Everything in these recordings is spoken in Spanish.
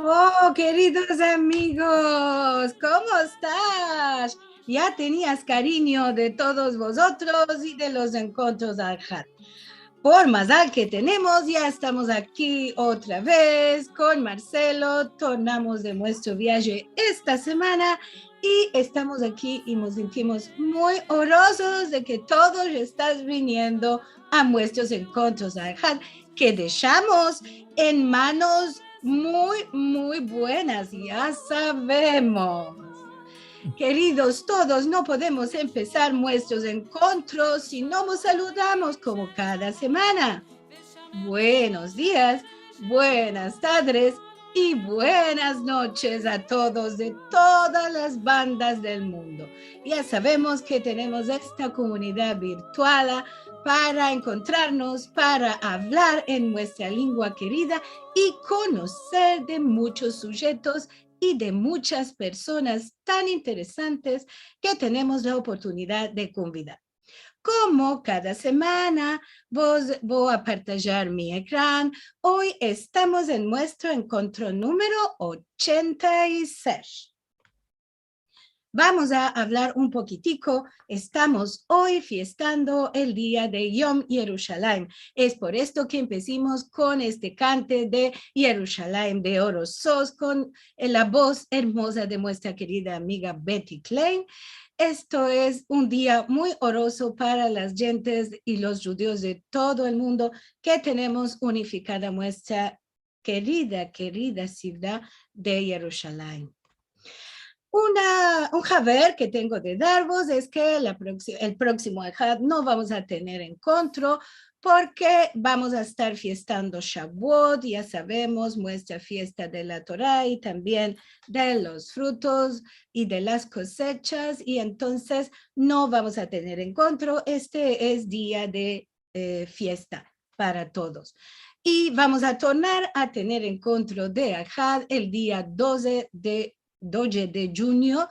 Oh, queridos amigos, ¿cómo estás? Ya tenías cariño de todos vosotros y de los encuentros al Had. Por Mazal que tenemos, ya estamos aquí otra vez con Marcelo, tornamos de nuestro viaje esta semana y estamos aquí y nos sentimos muy honrosos de que todos estás viniendo a nuestros encuentros al Had, que dejamos en manos muy buenas, ya sabemos. Queridos todos, no podemos empezar nuestros encuentros si no nos saludamos como cada semana. Buenos días, buenas tardes y buenas noches a todos de todas las bandas del mundo. Ya sabemos que tenemos esta comunidad virtual para encontrarnos, para hablar en nuestra lengua querida y conocer de muchos sujetos y de muchas personas tan interesantes que tenemos la oportunidad de convidar. Como cada semana voy a partajar mi ecrán. Hoy estamos en nuestro encuentro número 86. Vamos a hablar un poquitico. Estamos hoy fiestando el día de Yom Yerushalayim. Es por esto que empecemos con este cante de Yerushalayim de Oro Sos con la voz hermosa de nuestra querida amiga Betty Klein. Esto es un día muy oroso para las gentes y los judíos de todo el mundo que tenemos unificada nuestra querida ciudad de Jerusalén. Un haber que tengo de daros es que el próximo Ejad no vamos a tener encuentro porque vamos a estar fiestando Shavuot, ya sabemos, nuestra fiesta de la Torah y también de los frutos y de las cosechas, y entonces no vamos a tener encuentro. Este es día de fiesta para todos. Y vamos a tornar a tener encuentro de Ejad el día 12 de junio,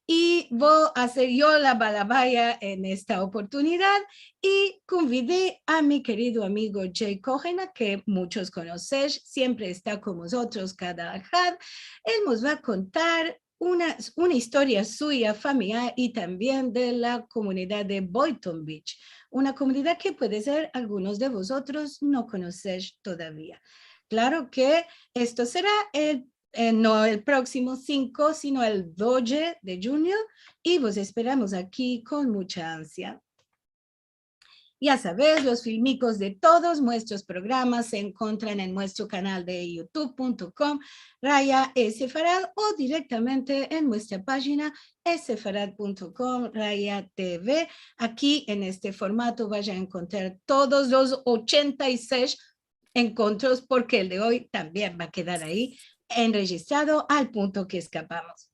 y voy a hacer yo la balabaya en esta oportunidad y convidé a mi querido amigo Jay Cohen, que muchos conocen, siempre está con nosotros cada Ahad. Él nos va a contar una historia suya, familiar y también de la comunidad de Boynton Beach, una comunidad que puede ser algunos de vosotros no conocéis todavía. Claro que esto será no el próximo 5, sino el 12 de junio, y vos esperamos aquí con mucha ansia. Ya sabes, los filmicos de todos nuestros programas se encuentran en nuestro canal de youtube.com Raya Sefarad o directamente en nuestra página sefarad.com Raya TV. Aquí en este formato vaya a encontrar todos los 86 encuentros, porque el de hoy también va a quedar ahí enregistrado al punto que escapamos.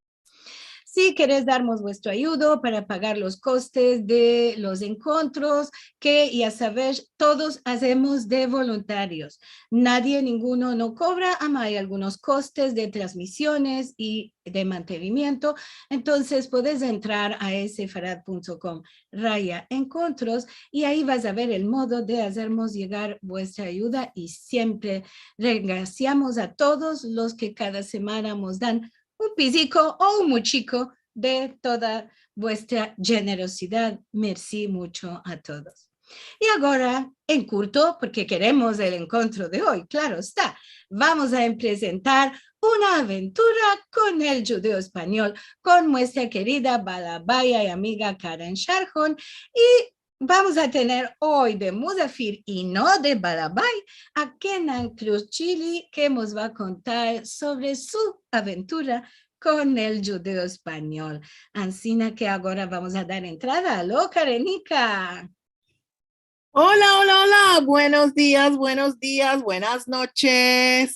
Si querés darnos vuestro ayuda para pagar los costes de los encuentros, que ya sabes, todos hacemos de voluntarios. Nadie, ninguno no cobra, ama hay algunos costes de transmisiones y de mantenimiento. Entonces puedes entrar a sefarad.com Raya Encuentros y ahí vas a ver el modo de hacernos llegar vuestra ayuda, y siempre graciamos a todos los que cada semana nos dan un pisico o un muchico de toda vuestra generosidad. Merci mucho a todos. Y ahora, en curto, porque queremos el encuentro de hoy, claro está, vamos a presentar una aventura con el judeo español, con nuestra querida balabaya y amiga Karen Sharjon, y vamos a tener hoy de Musafir y no de balabay a Kenan Cruz Chili, que nos va a contar sobre su aventura con el judeo español. Ansina que ahora vamos a dar entrada. ¡Aló, Karenica! Hola, buenos días, buenas noches.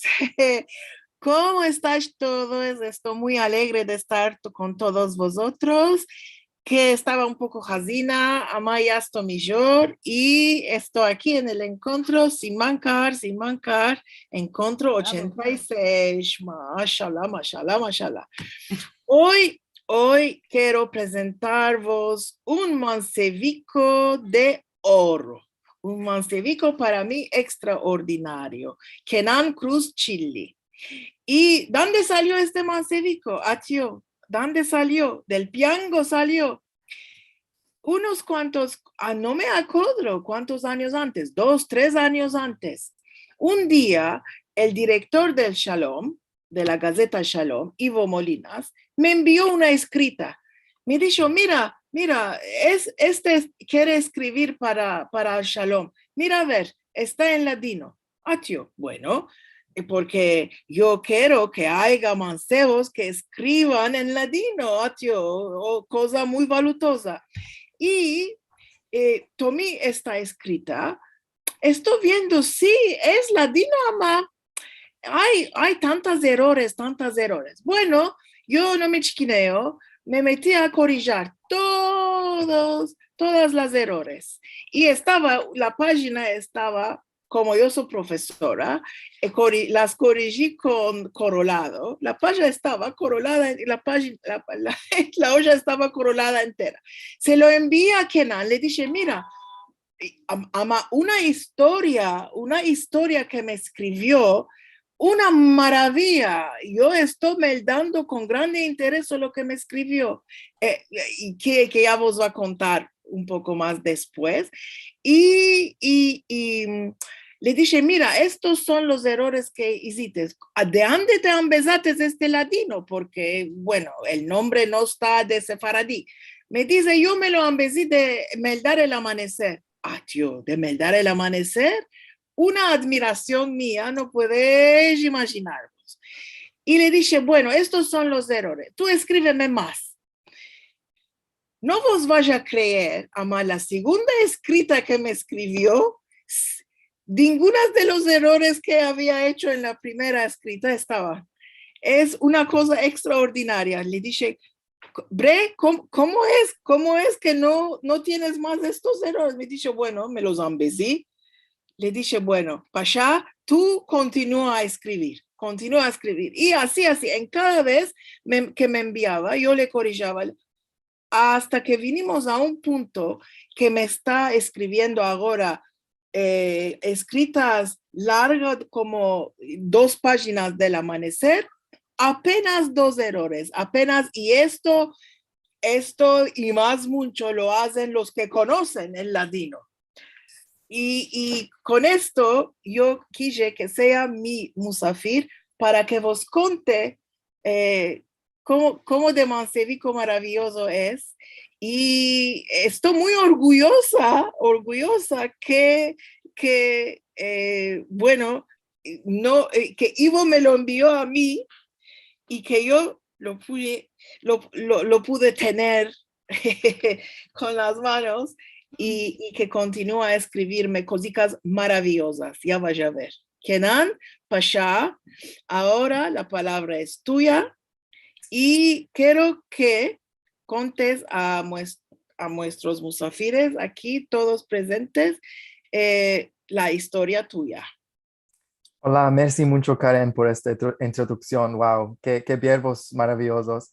¿Cómo estás todos? Estoy muy alegre de estar con todos vosotros, que estaba un poco jazina, Amaya estoy mejor y estoy aquí en el encuentro sin mancar, encuentro 86, mashallah. Hoy quiero presentaros un mancevico de oro. Un mancevico para mí extraordinario, Kenan Cruz Chili. ¿Y dónde salió este mancevico? Tío, ¿dónde salió? Del piango salió. Unos cuantos, no me acuerdo cuántos años antes, 2, 3 años antes. Un día, el director del Shalom, de la Gaceta Shalom, Ivo Molinas, me envió una escrita. Me dijo, mira, este quiere escribir para el Shalom. Mira, a ver, está en ladino. Tío, bueno, porque yo quiero que haya mancebos que escriban en ladino, tío, o cosa muy valutosa. Y tomé esta escrita, estoy viendo, sí, es ladino, mamá. Hay tantos errores, tantos errores. Bueno, yo no me chiquineo, me metí a corregir todas las errores. Y la página estaba, como yo soy profesora, las corregí con corolado. La página estaba corolada, la olla estaba corolada entera. Se lo envié a Kenan, le dije, mira, una historia que me escribió, una maravilla. Yo estoy dando con grande interés lo que me escribió y que ya vos va a contar un poco más después. Y le dije, mira, estos son los errores que hiciste. ¿De dónde te empezaste este ladino? Porque, bueno, el nombre no está de sefaradí. Me dice, yo me lo empecé de Meldar el Amanecer. Tío, de Meldar el Amanecer, una admiración mía, no puedes imaginarnos. Y le dije, bueno, estos son los errores, tú escríbeme más. No vos vaya a creer, ama, la segunda escrita que me escribió, ninguno de los errores que había hecho en la primera escrita estaba. Es una cosa extraordinaria. Le dije, Bre, ¿cómo es que no tienes más de estos errores? Me dice, bueno, me los embellecí. Le dije, bueno, Pasha, tú continúa a escribir. Y así, en cada vez que me enviaba, yo le corrigía hasta que vinimos a un punto que me está escribiendo ahora escritas largas como 2 páginas del amanecer, apenas 2 errores, apenas, y esto y más mucho lo hacen los que conocen el ladino. Y con esto yo quise que sea mi musafir para que vos conte cómo de Mancevico maravilloso es. Y estoy muy orgullosa que bueno, no, que Ivo me lo envió a mí y que yo lo pude tener con las manos y que continúa a escribirme cositas maravillosas. Ya vaya a ver. Kenan, Pasha, ahora la palabra es tuya y quiero que contes a nuestros musafires aquí, todos presentes, la historia tuya. Hola, merci mucho Karen por esta introducción. Wow, qué verbos maravillosos.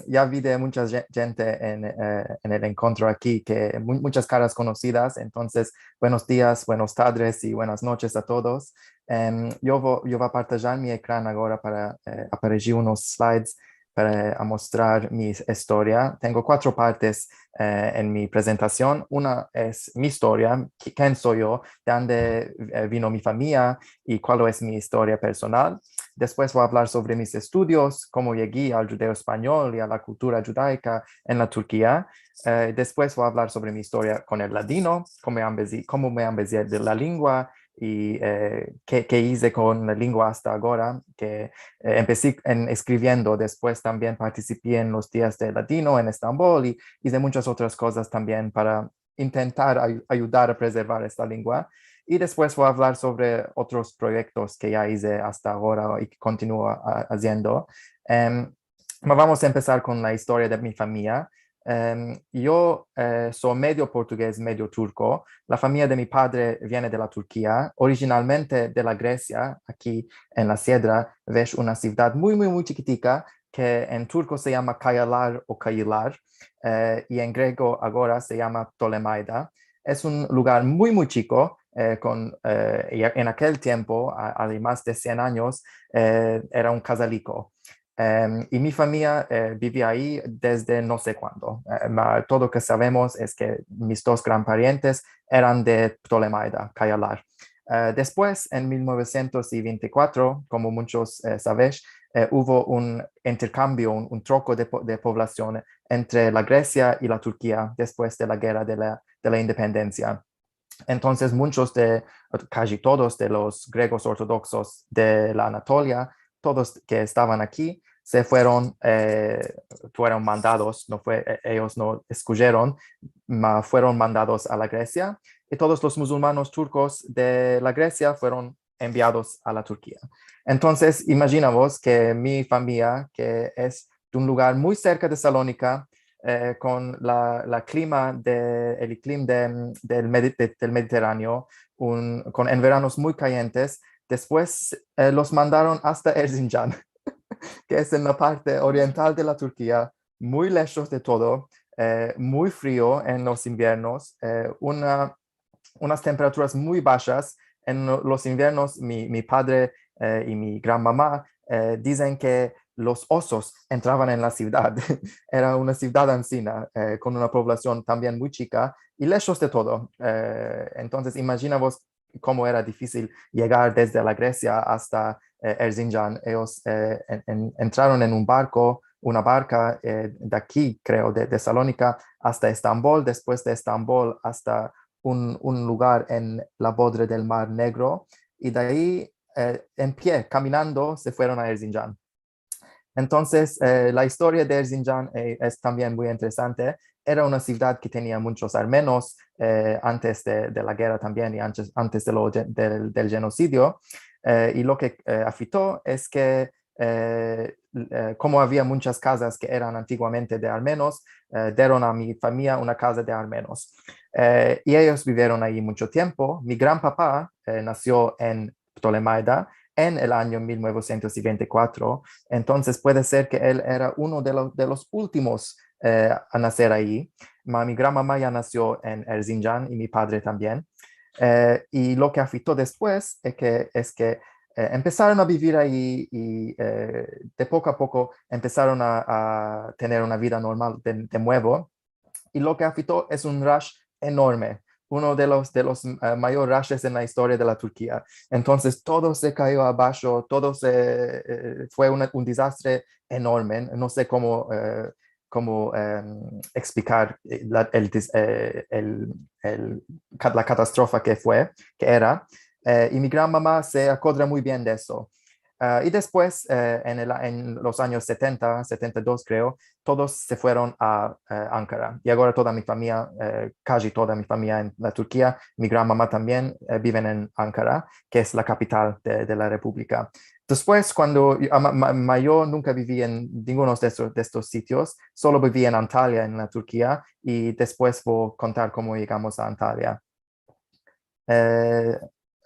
Ya vi de mucha gente en el encuentro aquí, que muchas caras conocidas. Entonces, buenos días, buenas tardes y buenas noches a todos. Yo voy a partillar mi ecrán ahora para aparecer unos slides para mostrar mi historia. Tengo 4 partes en mi presentación. Una es mi historia, quién soy yo, de dónde vino mi familia y cuál es mi historia personal. Después voy a hablar sobre mis estudios, cómo llegué al judeo español y a la cultura judaica en la Turquía. Después voy a hablar sobre mi historia con el ladino, cómo me empecé de la lengua y qué hice con la lengua hasta ahora, que empecé escribiendo. Después también participé en los días de latino en Estambul y hice muchas otras cosas también para intentar ayudar a preservar esta lengua. Y después voy a hablar sobre otros proyectos que ya hice hasta ahora y que continúo haciendo. Vamos a empezar con la historia de mi familia. Yo soy medio portugués, medio turco. La familia de mi padre viene de la Turquía, originalmente de la Grecia. Aquí en la Sierra ves una ciudad muy, muy, muy chiquitica que en turco se llama Kayalar o Kayılar y en griego ahora se llama Ptolemaida. Es un lugar muy, muy chico y en aquel tiempo, hace más de 100 años, era un casalico. Y mi familia vivía ahí desde no sé cuándo. Todo lo que sabemos es que mis dos gran parientes eran de Ptolemaida, Cayalar. Después, en 1924, como muchos sabéis, hubo un intercambio, un troco de población entre la Grecia y la Turquía después de la guerra de la independencia. Entonces, casi todos de los griegos ortodoxos de la Anatolia, todos que estaban aquí, fueron mandados, ellos no escogieron, fueron mandados a la Grecia, y todos los musulmanes turcos de la Grecia fueron enviados a la Turquía. Entonces, imaginamos que mi familia, que es de un lugar muy cerca de Salónica, con el clima del Mediterráneo, en veranos muy calientes. Después los mandaron hasta Erzincan, que es en la parte oriental de la Turquía, muy lejos de todo, muy frío en los inviernos, unas temperaturas muy bajas. En los inviernos, mi padre y mi gran mamá dicen que los osos entraban en la ciudad. Era una ciudad ancina con una población también muy chica y lejos de todo. Entonces, imaginaos cómo era difícil llegar desde la Grecia hasta Erzincan. Ellos entraron en una barca de aquí, creo, de Salónica hasta Estambul, después de Estambul hasta un lugar en la bodre del Mar Negro, y de ahí en pie, caminando, se fueron a Erzincan. Entonces, la historia de Erzincan es también muy interesante. Era una ciudad que tenía muchos armenos antes de la guerra también y antes del genocidio. Y lo que afectó es que como había muchas casas que eran antiguamente de armenos, dieron a mi familia una casa de armenos. Y ellos vivieron ahí mucho tiempo. Mi gran papá nació en Ptolemaida en el año 1924, entonces puede ser que él era uno de los últimos a nacer ahí. Mi gran mamá ya nació en Erzincan y mi padre también. Y lo que afectó después es que empezaron a vivir ahí y de poco a poco empezaron a tener una vida normal de nuevo. Y lo que afectó es un rush enorme, uno de los mayores rushes en la historia de la Turquía. Entonces todo se cayó abajo, fue un desastre enorme. No sé cómo explicar la catástrofe que era. Y mi gran mamá se acuerda muy bien de eso. Y después, en los años 70, 72 creo, todos se fueron a Ankara. Y ahora toda mi familia, casi toda mi familia en la Turquía, mi gran mamá también, viven en Ankara, que es la capital de la República. Después, cuando yo nunca viví en ninguno de estos sitios, solo viví en Antalya, en la Turquía, y después voy a contar cómo llegamos a Antalya.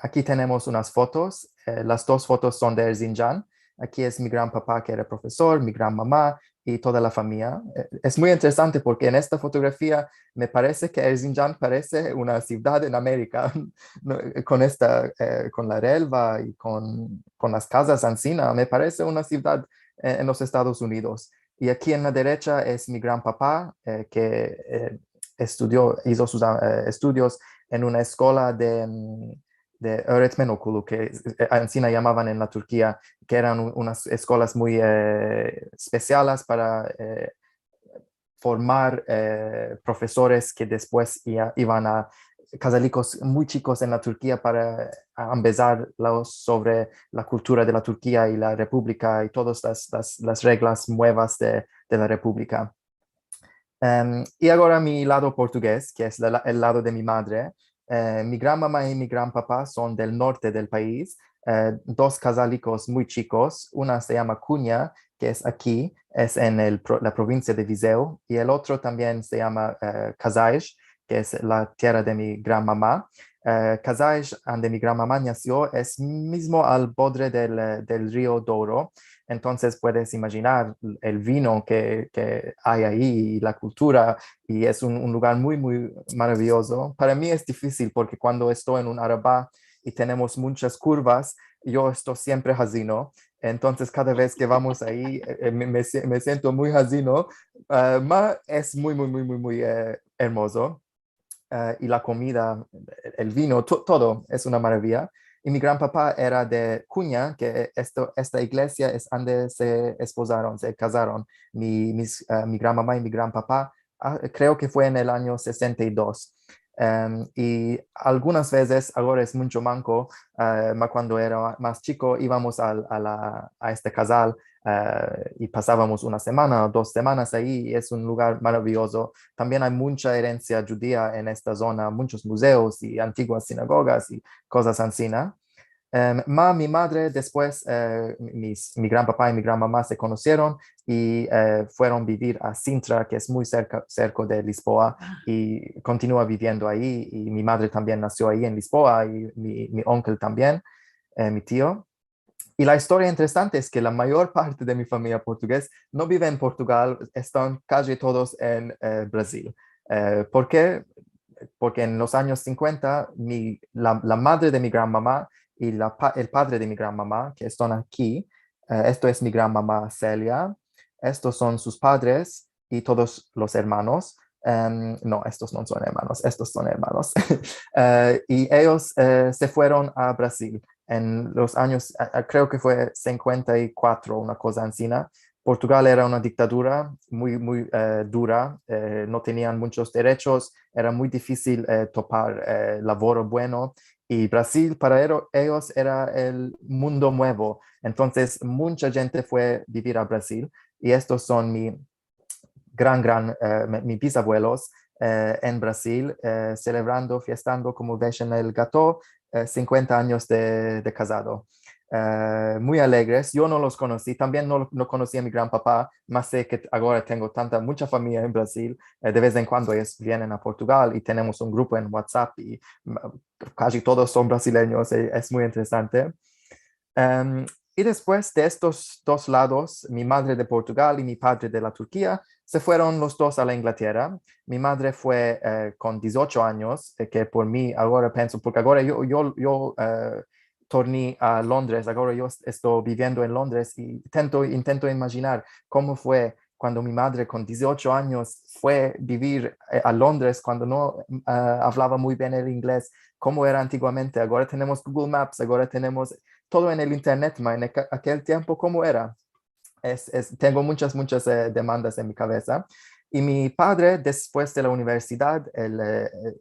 Aquí tenemos unas fotos. Las dos fotos son de Erzincan. Aquí es mi gran papá, que era profesor, mi gran mamá y toda la familia. Es muy interesante porque en esta fotografía me parece que Erzincan parece una ciudad en América, con la relva y con las casas ancianas. Me parece una ciudad en los Estados Unidos. Y aquí en la derecha es mi gran papá, que hizo sus estudios en una escuela de öğretmen okulu, que así llamaban en la Turquía, que eran unas escuelas muy especiales para formar profesores que después iban a casalicos muy chicos en la Turquía para empezarlos sobre la cultura de la Turquía y la República y todas las reglas nuevas de la República. Y ahora mi lado portugués, que es el lado de mi madre. Mi gran mamá y mi gran papá son del norte del país, dos casalicos muy chicos. Una se llama Cunha, que es aquí, es en la provincia de Viseu, y el otro también se llama Casais, que es la tierra de mi gran mamá. Casais, donde mi gran mamá nació, es mismo al borde del río Douro. Entonces puedes imaginar el vino que hay ahí y la cultura, y es un lugar muy, muy maravilloso. Para mí es difícil porque cuando estoy en un Arabá y tenemos muchas curvas, yo estoy siempre hazino. Entonces, cada vez que vamos ahí, me siento muy hazino. Es muy, muy, muy, muy, muy hermoso. Y la comida, el vino, todo es una maravilla. Y mi gran papá era de Cuña, que esta iglesia es donde se esposaron, se casaron. Mi gran mamá y mi gran papá, creo que fue en el año 62. Y algunas veces, ahora es mucho manco, cuando era más chico íbamos a este casal y pasábamos una semana o 2 semanas ahí, y es un lugar maravilloso. También hay mucha herencia judía en esta zona, muchos museos y antiguas sinagogas y cosas así, ¿no? Mi madre después, mi gran papá y mi gran mamá se conocieron y fueron a vivir a Sintra, que es muy cerca de Lisboa, y continúa viviendo ahí. Y mi madre también nació ahí en Lisboa, y mi onkel también, mi tío. Y la historia interesante es que la mayor parte de mi familia portugués no vive en Portugal, están casi todos en Brasil. ¿Por qué? Porque en los años 50, la madre de mi gran mamá y el padre de mi gran mamá, que están aquí, esto es mi gran mamá Celia, estos son sus padres y todos los hermanos. No, estos no son hermanos, estos son hermanos. Y ellos se fueron a Brasil en los años, creo que fue 54, una cosa así. Portugal era una dictadura muy, muy dura, no tenían muchos derechos, era muy difícil topar labor bueno, y Brasil para ellos era el mundo nuevo. Entonces mucha gente fue a vivir a Brasil, y estos son mis bisabuelos en Brasil, celebrando, fiestando, como ves en el gato, 50 años de casado. Muy alegres. Yo no los conocí, también no conocí a mi gran papá, más sé que ahora tengo mucha familia en Brasil. De vez en cuando ellos vienen a Portugal y tenemos un grupo en WhatsApp, y casi todos son brasileños. Es muy interesante. Y después de estos dos lados, mi madre de Portugal y mi padre de la Turquía, se fueron los dos a la Inglaterra. Mi madre fue con 18 años, que por mí ahora pienso, porque ahora yo torné a Londres, ahora yo estoy viviendo en Londres, y intento imaginar cómo fue cuando mi madre con 18 años fue vivir a Londres, cuando no hablaba muy bien el inglés, cómo era antiguamente. Ahora tenemos Google Maps, ahora tenemos todo en el internet, en aquel tiempo, ¿cómo era? Tengo muchas, muchas demandas en mi cabeza. Y mi padre, después de la universidad, él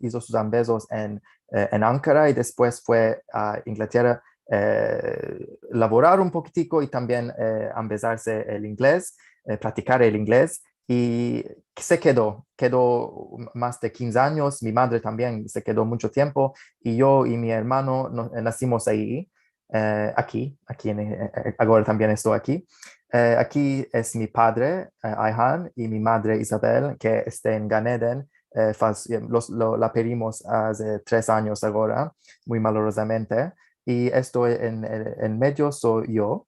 hizo sus ambezos en Ankara, y después fue a Inglaterra laborar un poquitico y también ambezarse el inglés, practicar el inglés. Y quedó más de 15 años. Mi madre también se quedó mucho tiempo, y yo y mi hermano nacimos ahí. Aquí ahora también estoy aquí. Aquí es mi padre, Ayhan, y mi madre Isabel, que está en Ganeden. La perdimos hace 3 años ahora, muy malorosamente. Y estoy en medio, soy yo.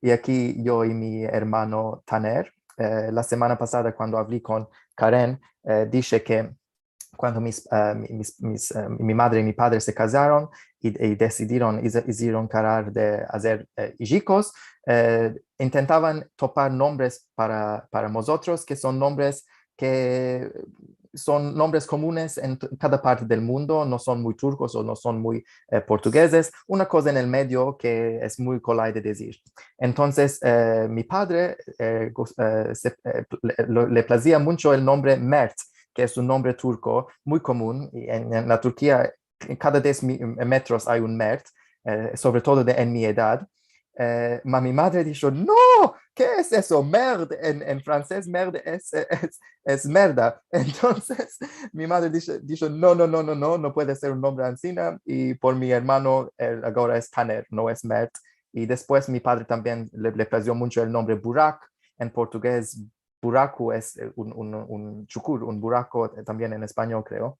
Y aquí yo y mi hermano Taner. La semana pasada, cuando hablé con Karen, dije que cuando mi madre y mi padre se casaron y decidieron, hicieron querer de hacer hijos, intentaban topar nombres para nosotros, que son nombres comunes en cada parte del mundo, no son muy turcos o no son muy portugueses, una cosa en el medio que es muy colay de decir. Entonces, mi padre le placía mucho el nombre Mert, que es un nombre turco muy común. Y en la Turquía, cada 10 metros hay un Mert, sobre todo en mi edad. Mi madre dijo, no, ¿qué es eso? Merde, en francés, merde es merda. Entonces, mi madre dijo, no, no, no, no, no, no puede ser un nombre ancina. Y por mi hermano, ahora es Taner, no es Mert. Y después mi padre también le plació mucho el nombre Burak. En portugués, buraco es un chukur, un buraco también en español, creo.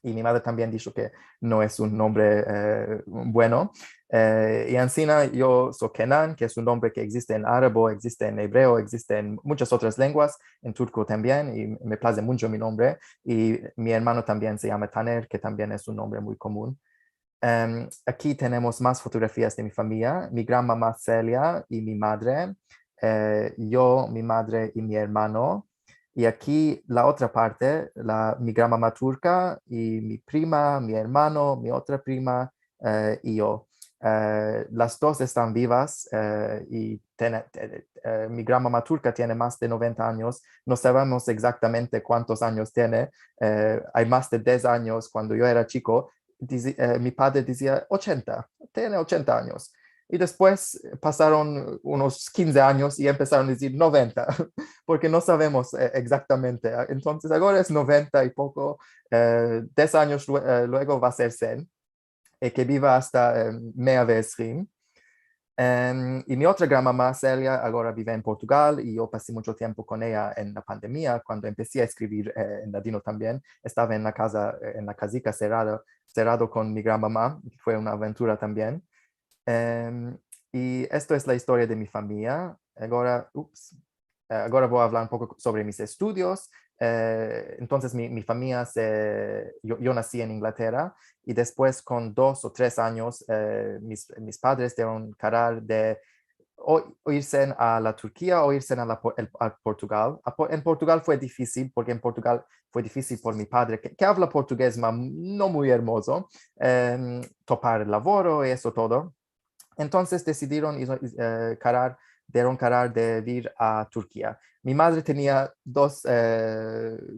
y mi madre también dijo que no es un nombre bueno. Y encima yo soy Kenan, que es un nombre que existe en árabe, existe en hebreo, existe en muchas otras lenguas, en turco también, y me place mucho mi nombre. Y mi hermano también se llama Taner, que también es un nombre muy común. Aquí tenemos más fotografías de mi familia, mi gran mamá Celia y mi madre, yo, mi madre y mi hermano. Y aquí la otra parte, mi gran mamá turca y mi prima, mi hermano, mi otra prima y yo. Las dos están vivas y mi gran mamá turca tiene más de 90 años. No sabemos exactamente cuántos años tiene. Hay más de 10 años cuando yo era chico. Mi padre decía 80, tiene 80 años. Y después pasaron unos 15 años y empezaron a decir 90, porque no sabemos exactamente. Entonces ahora es 90 y poco, 10 años luego va a ser 100, que viva hasta 120. Y mi otra gran mamá, Celia, ahora vive en Portugal y yo pasé mucho tiempo con ella en la pandemia, cuando empecé a escribir en ladino también. Estaba en la casa, en la casica cerrado con mi gran mamá, fue una aventura también. Y esto es la historia de mi familia. Ahora voy a hablar un poco sobre mis estudios. Entonces, mi familia, yo nací en Inglaterra y después con 2 o 3 años, mis padres dieron carar de o irse a la Turquía o irse a Portugal. En Portugal fue difícil, porque en Portugal fue difícil por mi padre, que habla portugués, pero no muy hermoso, topar laboro y eso todo. Entonces decidieron dieron carar de ir a Turquía. Mi madre tenía dos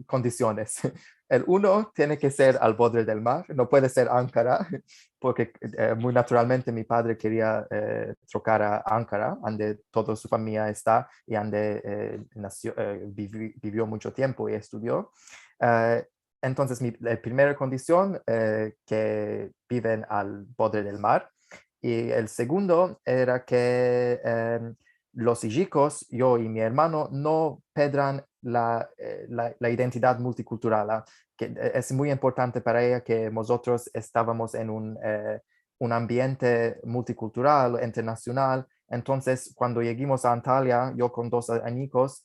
condiciones. El uno tiene que ser al borde del mar, no puede ser Ankara, porque muy naturalmente mi padre quería trocar a Ankara, donde toda su familia está y donde vivió mucho tiempo y estudió. Entonces, la primera condición, que viven al borde del mar. Y el segundo era que los hijos, yo y mi hermano, no pierdan la identidad multicultural, que es muy importante para ella que nosotros estábamos en un ambiente multicultural, internacional. Entonces, cuando llegamos a Antalya, yo con 2 años,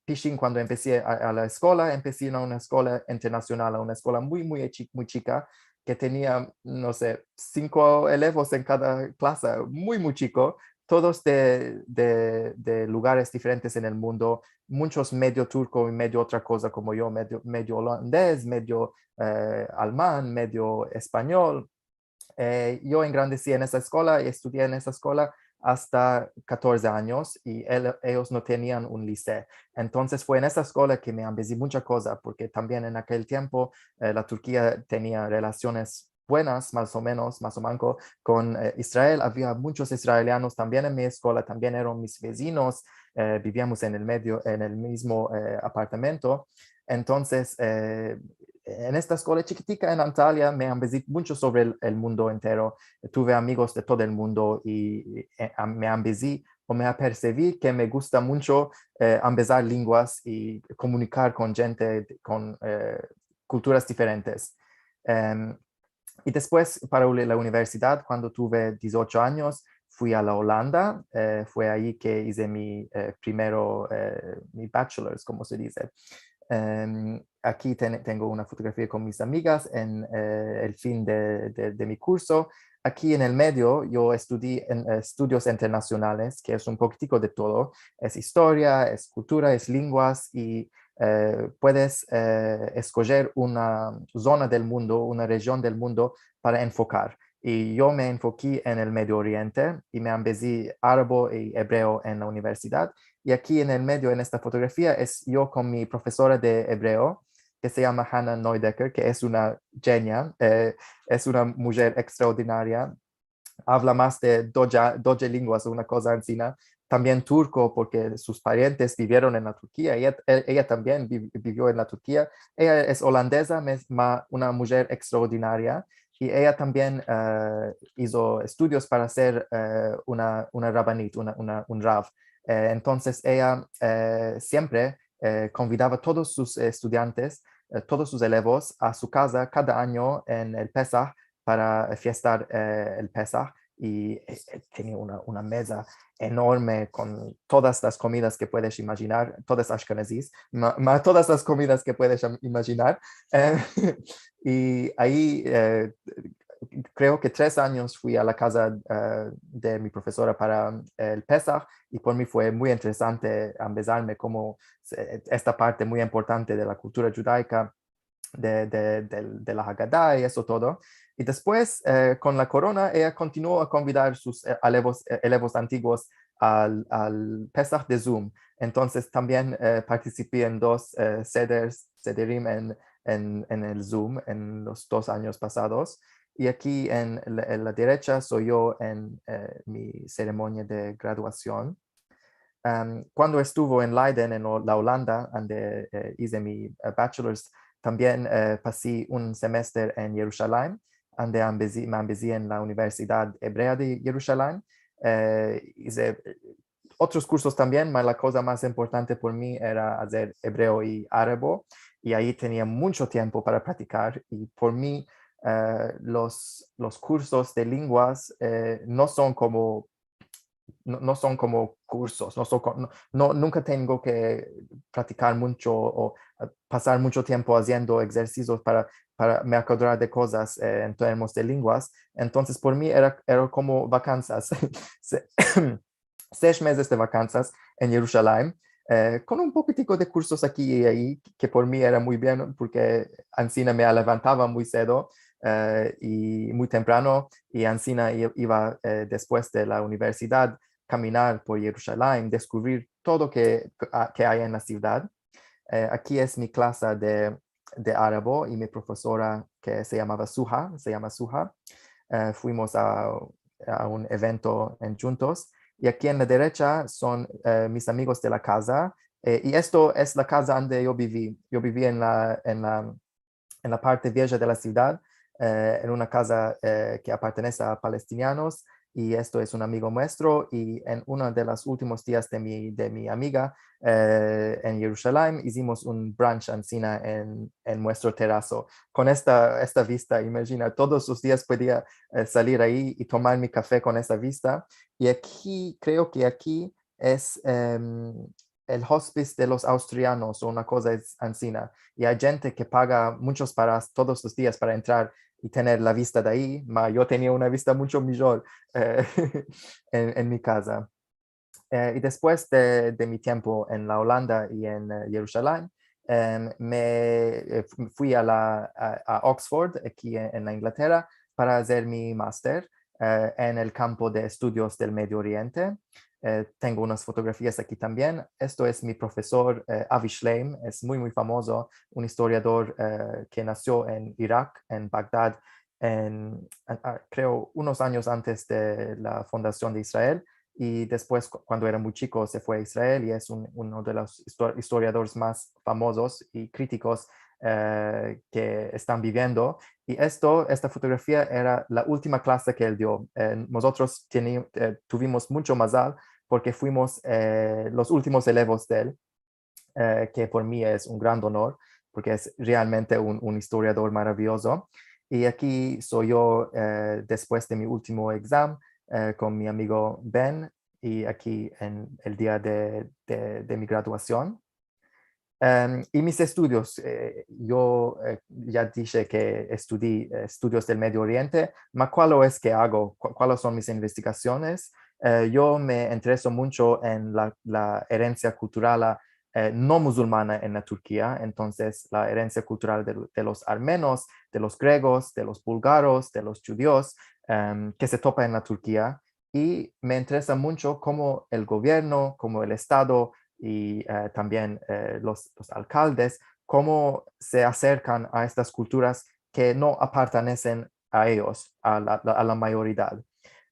Pishin, cuando empecé a la escuela, empecé en una escuela internacional, una escuela muy, muy, muy chica, que tenía, no sé, 5 alumnos en cada clase, muy, muy chico, todos de lugares diferentes en el mundo, muchos medio turco y medio otra cosa como yo, medio holandés, medio alemán, medio español. Yo engrandecí en esa escuela y estudié en esa escuela hasta 14 años y ellos no tenían un liceo. Entonces fue en esa escuela que me ambecé mucha cosa, porque también en aquel tiempo la Turquía tenía relaciones buenas, más o menos con Israel. Había muchos israelianos también en mi escuela, también eran mis vecinos, vivíamos en el mismo apartamento. Entonces, en esta escuela chiquitica en Antalya me han visitado mucho sobre el mundo entero. Tuve amigos de todo el mundo y me han visitado o me apercibí que me gusta mucho ambas lenguas y comunicar con gente con culturas diferentes. Y después, para la universidad, cuando tuve 18 años, fui a la Holanda. Fue ahí que hice mi bachelor's, como se dice. Aquí tengo una fotografía con mis amigas en el fin de mi curso. Aquí en el medio yo estudié en estudios internacionales, que es un poquitico de todo. Es historia, es cultura, es lenguas y puedes escoger una zona del mundo, una región del mundo para enfocar. Y yo me enfoqué en el Medio Oriente y me ambecé árabe y hebreo en la universidad. Y aquí en el medio, en esta fotografía, es yo con mi profesora de hebreo, que se llama Hannah Neudecker, que es una genia, es una mujer extraordinaria. Habla más de 12 lenguas, una cosa encima. También turco, porque sus parientes vivieron en la Turquía. Ella también vivió en la Turquía. Ella es holandesa, una mujer extraordinaria. Y ella también hizo estudios para ser una rabanit, un rav. Entonces ella siempre convidaba a todos sus estudiantes todos sus elevos a su casa cada año en el Pesach para fiestar el Pesach. Y tenía una mesa enorme con todas las comidas que puedes imaginar, todas ashkenazis, todas las comidas que puedes imaginar. Y ahí creo que 3 años fui a la casa de mi profesora para el Pesach y por mí fue muy interesante empezarme como esta parte muy importante de la cultura judaica, de la Haggadah y eso todo. Y después, con la corona, ella continuó a convidar sus elevos antiguos al Pesach de Zoom. Entonces también participé en 2 sederim en el Zoom en los 2 años pasados. Y aquí en la derecha soy yo en mi ceremonia de graduación. Cuando estuve en Leiden, en la Holanda, donde hice mi bachelor's, también pasé un semestre en Jerusalén, donde me empecé en la Universidad Hebrea de Jerusalén. Hice otros cursos también, pero la cosa más importante por mí era hacer hebreo y árabe, y ahí tenía mucho tiempo para practicar, y por mí los cursos de lenguas no son como cursos, nunca tengo que practicar mucho o pasar mucho tiempo haciendo ejercicios para me acordar de cosas en términos de lenguas. Entonces, por mí era como vacanzas, 6 meses de vacanzas en Jerusalén, con un poquitico de cursos aquí y ahí, que por mí era muy bien, porque Ancina me levantaba muy cedo y muy temprano, y Ancina iba después de la universidad caminar por Jerusalén, descubrir todo que hay en la ciudad. Aquí es mi clase de árabe y mi profesora que se llama Suha. Fuimos a un evento juntos. Y aquí en la derecha son mis amigos de la casa. Y esto es la casa donde yo viví. Yo viví en la parte vieja de la ciudad, en una casa que pertenece a palestinianos, y esto es un amigo nuestro, y en uno de los últimos días de mi amiga en Jerusalén hicimos un brunch encina en nuestro terrazo. Con esta vista, imagina, todos los días podía salir ahí y tomar mi café con esta vista. Y aquí, creo que aquí es el hospice de los austrianos o una cosa encina. Y hay gente que paga muchos paras todos los días para entrar y tener la vista de ahí, pero yo tenía una vista mucho mejor en mi casa. Y después de mi tiempo en la Holanda y en Jerusalén, me fui a Oxford, aquí en la Inglaterra, para hacer mi máster en el campo de estudios del Medio Oriente. Tengo unas fotografías aquí también. Esto es mi profesor Avi Shleim, es muy, muy famoso, un historiador que nació en Irak, en Bagdad, creo unos años antes de la fundación de Israel. Y después, cuando era muy chico, se fue a Israel y es uno de los historiadores más famosos y críticos que están viviendo. Y esta fotografía era la última clase que él dio. Nosotros tuvimos mucho mazal porque fuimos los últimos elevos de él, que por mí es un gran honor, porque es realmente un historiador maravilloso. Y aquí soy yo después de mi último examen con mi amigo Ben, y aquí en el día de mi graduación. Y mis estudios, yo ya dije que estudié estudios del Medio Oriente, pero ¿cuál es que hago? ¿Cuáles son mis investigaciones? Yo me intereso mucho en la herencia cultural no musulmana en la Turquía. Entonces la herencia cultural de los armenos, de los griegos, de los búlgaros, de los judíos, que se topa en la Turquía. Y me interesa mucho cómo el gobierno, cómo el Estado y también los alcaldes, cómo se acercan a estas culturas que no pertenecen a ellos, a la mayoría.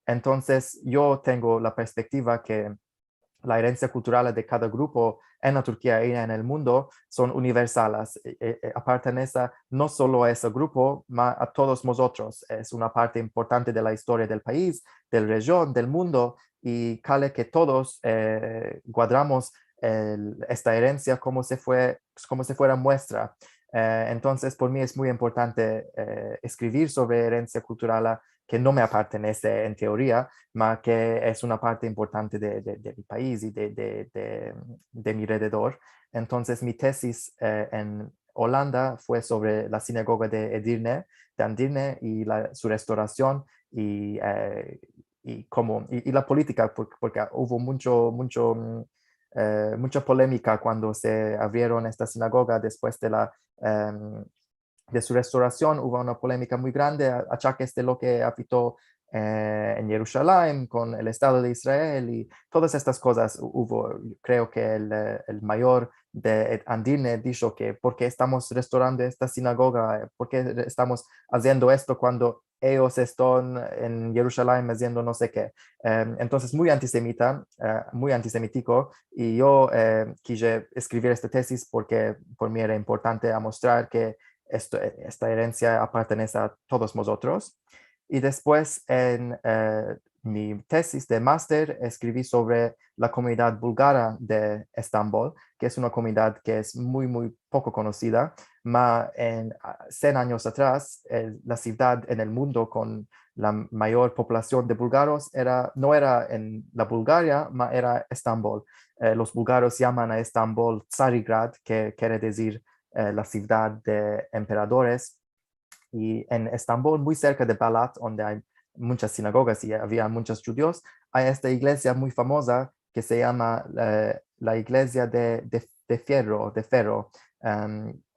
Entonces, yo tengo la perspectiva que la herencia cultural de cada grupo en la Turquía y en el mundo son universales. Pertenece no solo a ese grupo, sino a todos nosotros. Es una parte importante de la historia del país, de la región, del mundo, y quiere que todos guardamos esta herencia como si fuera muestra. Entonces, por mí es muy importante escribir sobre herencia cultural que no me pertenece en teoría, pero que es una parte importante de mi país y de mi alrededor. Entonces, mi tesis en Holanda fue sobre la sinagoga de Edirne, de Andirne y su restauración y la política, porque hubo mucha polémica cuando se abrieron esta sinagoga después de su restauración. Hubo una polémica muy grande a achaques de lo que afectó en Jerusalén con el Estado de Israel y todas estas cosas hubo. Creo que el mayor de Andirne dijo que ¿por qué estamos restaurando esta sinagoga? ¿Por qué estamos haciendo esto cuando ellos están en Jerusalén haciendo no sé qué? Entonces, muy antisemita, muy antisemítico, y yo quise escribir esta tesis porque por mí era importante mostrar que esta herencia pertenece a todos nosotros. Y después en mi tesis de máster escribí sobre la comunidad búlgara de Estambul, que es una comunidad que es muy, muy poco conocida, pero en 100 años atrás la ciudad en el mundo con la mayor población de búlgaros no era en la Bulgaria, pero era Estambul. Los búlgaros llaman a Estambul Tsarigrad, que quiere decir la ciudad de emperadores. Y en Estambul, muy cerca de Balat, donde hay muchas sinagogas y había muchos judíos, hay esta iglesia muy famosa que se llama la iglesia de Ferro,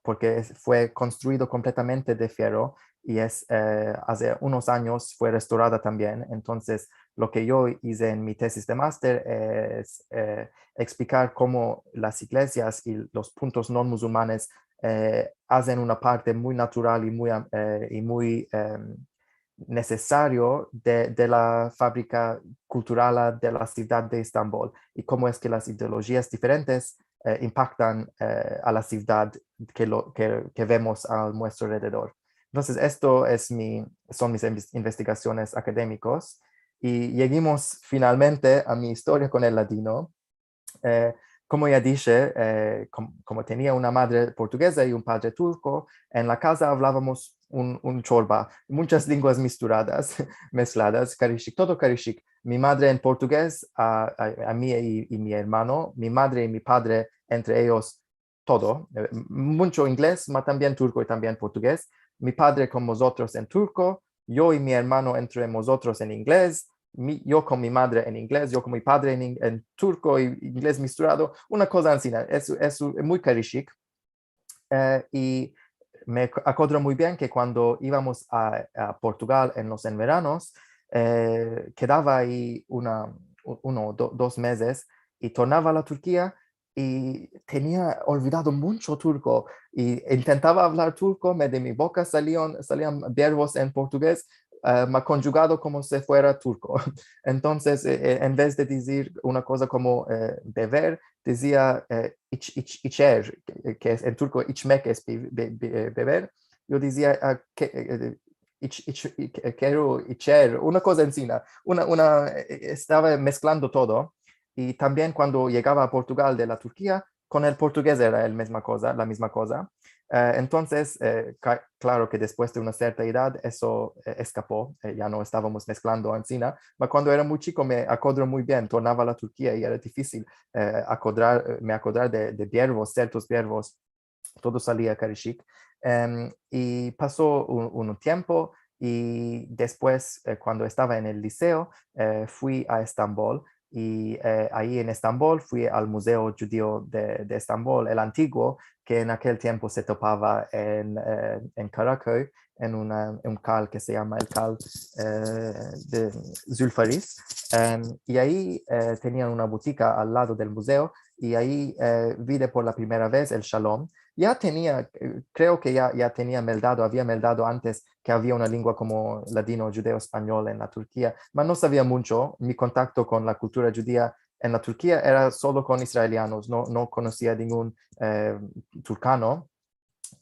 porque fue construido completamente de fierro y hace unos años fue restaurada también. Entonces, lo que yo hice en mi tesis de máster es explicar cómo las iglesias y los puntos no musulmanes hacen una parte muy natural y muy necesario de la fábrica cultural de la ciudad de Estambul y cómo es que las ideologías diferentes impactan a la ciudad que vemos a nuestro alrededor. Entonces, son mis investigaciones académicas y llegamos finalmente a mi historia con el ladino. Como ya dije, como tenía una madre portuguesa y un padre turco, en la casa hablábamos un chorba, muchas lenguas mezcladas, karışık, todo karışık. Mi madre en portugués, a mí y mi hermano, mi madre y mi padre, entre ellos, todo. Mucho inglés, pero también turco y también portugués. Mi padre con nosotros en turco, yo y mi hermano entre nosotros en inglés, yo con mi madre en inglés, yo con mi padre en turco y inglés mezclado, una cosa así, es muy karışık. Y me acuerdo muy bien que cuando íbamos a Portugal en los veranos, quedaba ahí 2 meses y tornaba a la Turquía y tenía olvidado mucho turco y intentaba hablar turco, de mi boca salían verbos en portugués, conjugado como si fuera turco. Entonces, en vez de decir una cosa como beber, decía içer, que es en turco içmek es beber. Yo decía quiero içer, una cosa encima. Estaba mezclando todo. Y también cuando llegaba a Portugal de la Turquía, con el portugués era la misma cosa. Entonces, claro que después de una cierta edad eso escapó, ya no estábamos mezclando encima, pero cuando era muy chico me acuerdo muy bien, tornaba a la Turquía y era difícil me acordar de verbos, ciertos verbos, todo salía karışık. Y pasó un tiempo y después, cuando estaba en el liceo, fui a Estambul. Y ahí en Estambul fui al Museo Judío de Estambul, el antiguo, que en aquel tiempo se topaba en Karaköy, en un cal que se llama el cal de Zulfaris. Y ahí tenían una botica al lado del museo y ahí vi por la primera vez el Shalom. Creo que ya había meldado antes que había una lengua como ladino, judeo, español en la Turquía, pero no sabía mucho. Mi contacto con la cultura judía en la Turquía era solo con israelianos, no conocía ningún turcano.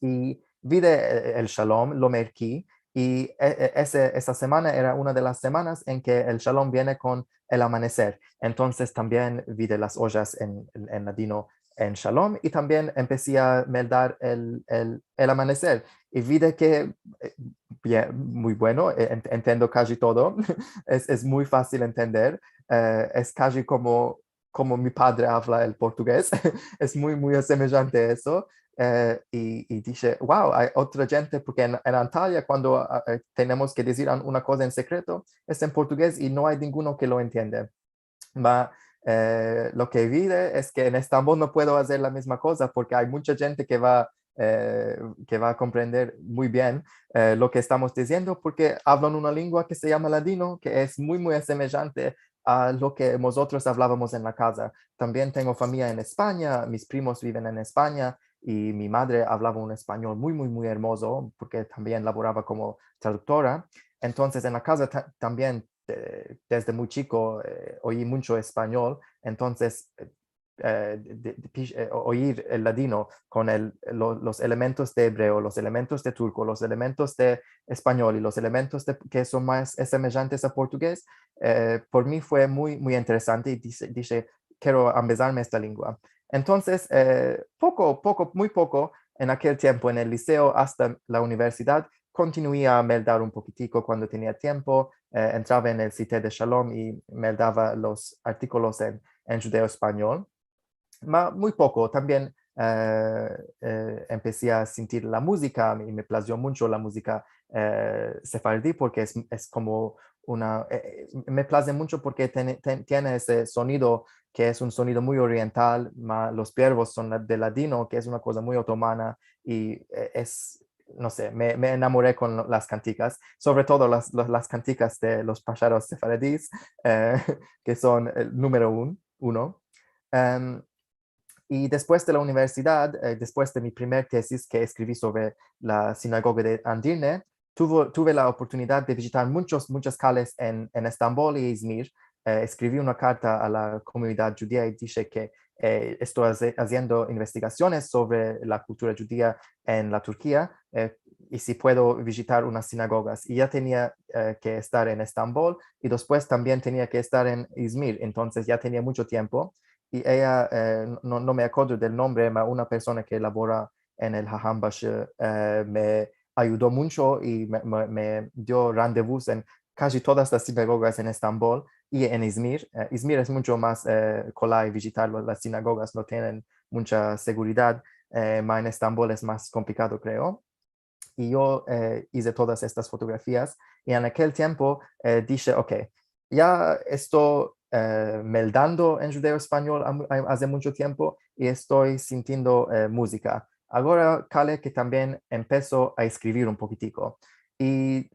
Y vi el Shalom, lo merquí, y esa semana era una de las semanas en que el Shalom viene con el amanecer. Entonces también vi de las ollas en ladino en Shalom y también empecé a meldar el amanecer y vi de que, bien, muy bueno, entiendo casi todo, es muy fácil entender, es casi como mi padre habla el portugués, es muy semejante a eso. Y dije, wow, hay otra gente, porque en Antalya cuando tenemos que decir una cosa en secreto, es en portugués y no hay ninguno que lo entiende. Ma, lo que vi es que en Estambul no puedo hacer la misma cosa porque hay mucha gente que va a comprender muy bien lo que estamos diciendo porque hablan una lengua que se llama ladino, que es muy semejante a lo que nosotros hablábamos en la casa. También tengo familia en España, mis primos viven en España y mi madre hablaba un español muy hermoso porque también laboraba como traductora. Entonces en la casa también desde muy chico oí mucho español, entonces oír el ladino con los elementos de hebreo, los elementos de turco, los elementos de español y los elementos que son más semejantes a portugués, por mí fue muy interesante y dije, quiero empezarme esta lengua. Entonces, muy poco, en aquel tiempo en el liceo hasta la universidad, continué a meldar un poquitico cuando tenía tiempo, entraba en el sitio de Shalom y meldaba los artículos en judeo-español. Muy poco, también empecé a sentir la música y me plació mucho la música sefardí porque es como me place mucho porque tiene ese sonido que es un sonido muy oriental, los verbos son de ladino, que es una cosa muy otomana y no sé, me enamoré con las canticas, sobre todo las canticas de los pájaros sefaradíes, que son el número uno. Um, y después de la universidad, después de mi primer tesis que escribí sobre la sinagoga de Andirne, tuve la oportunidad de visitar muchas calles en Estambul y Izmir. Escribí una carta a la comunidad judía y dije que estoy haciendo investigaciones sobre la cultura judía en la Turquía y si puedo visitar unas sinagogas. Y ya tenía que estar en Estambul y después también tenía que estar en Izmir, entonces ya tenía mucho tiempo y ella, no me acuerdo del nombre, pero una persona que labora en el Haham Bashir me ayudó mucho y me dio rendezvous en casi todas las sinagogas en Estambul y en Izmir. Izmir es mucho más colay visitarlo, las sinagogas no tienen mucha seguridad, pero en Estambul es más complicado, creo. Y yo hice todas estas fotografías y en aquel tiempo dije, ok, ya estoy meldando en judeo español hace mucho tiempo y estoy sintiendo música. Ahora Cale que también empezó a escribir un poquitico y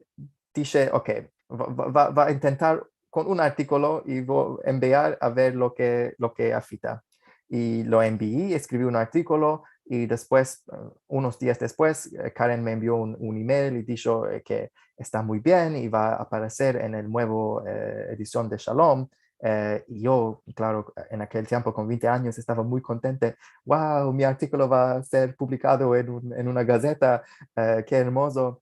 dije, ok, va a intentar con un artículo y voy a enviar a ver lo que afita. Y lo envié, escribí un artículo y después, unos días después, Karen me envió un email y dijo que está muy bien y va a aparecer en el nuevo edición de Shalom. Y yo, claro, en aquel tiempo con 20 años estaba muy contente. Wow, mi artículo va a ser publicado en una gaceta, qué hermoso.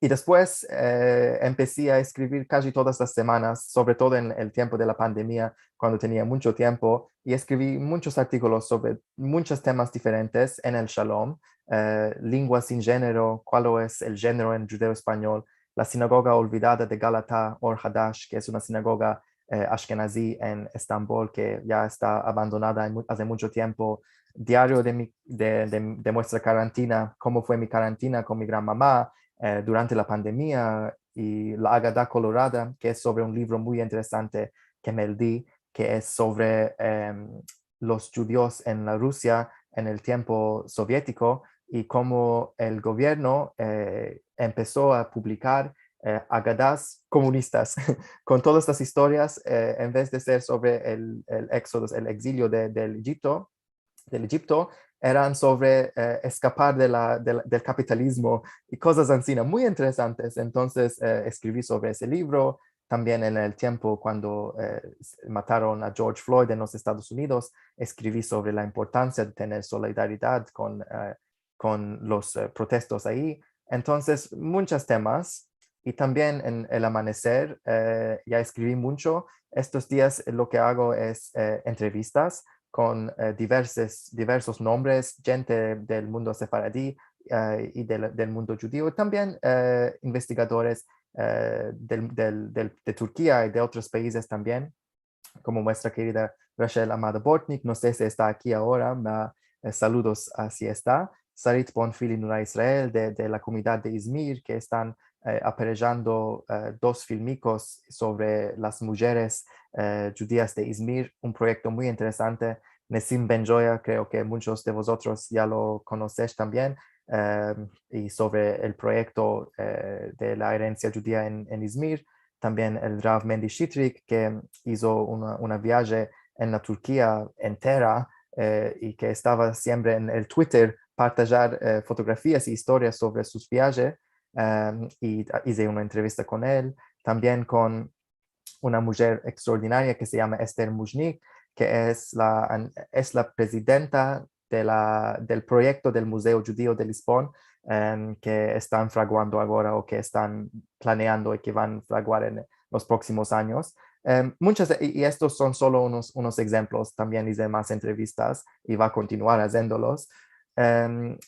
Y después empecé a escribir casi todas las semanas, sobre todo en el tiempo de la pandemia, cuando tenía mucho tiempo, y escribí muchos artículos sobre muchos temas diferentes en el Shalom, lengua sin género, cuál es el género en judeo español, la sinagoga olvidada de Galatá, Or Hadash, que es una sinagoga ashkenazí en Estambul que ya está abandonada hace mucho tiempo, diario de nuestra cuarentena, cómo fue mi cuarentena con mi gran mamá, durante la pandemia y La Haggadah Colorada, que es sobre un libro muy interesante que me di, que es sobre los judíos en la Rusia en el tiempo soviético y cómo el gobierno empezó a publicar Haggadahs comunistas con todas estas historias en vez de ser sobre el éxodo, el exilio del Egipto, eran sobre escapar del capitalismo y cosas así, muy interesantes. Entonces escribí sobre ese libro. También en el tiempo cuando mataron a George Floyd en los Estados Unidos, escribí sobre la importancia de tener solidaridad con los protestos ahí. Entonces, muchos temas. Y también en el amanecer ya escribí mucho. Estos días lo que hago es entrevistas con diversos nombres, gente del mundo sefaradí y del mundo judío, también investigadores de Turquía y de otros países también, como nuestra querida Rachel Amado Bortnik. No sé si está aquí ahora, saludos si está. Sarit Bonfili Nura Israel de la comunidad de Izmir, que están aparejando dos filmicos sobre las mujeres judías de Izmir, un proyecto muy interesante. Nesim Benjoya, creo que muchos de vosotros ya lo conocéis también, y sobre el proyecto de la herencia judía en Izmir. También el Rav Mendy Shitrik, que hizo una viaje en la Turquía entera y que estaba siempre en el Twitter partajar fotografías y historias sobre sus viajes, y hice una entrevista con él. También con una mujer extraordinaria que se llama Esther Mujnik, que es la presidenta del proyecto del Museo Judío de Lisbon, que están fraguando ahora o que están planeando y que van a fraguar en los próximos años. Y estos son solo unos ejemplos. También hice más entrevistas y va a continuar haciéndolos.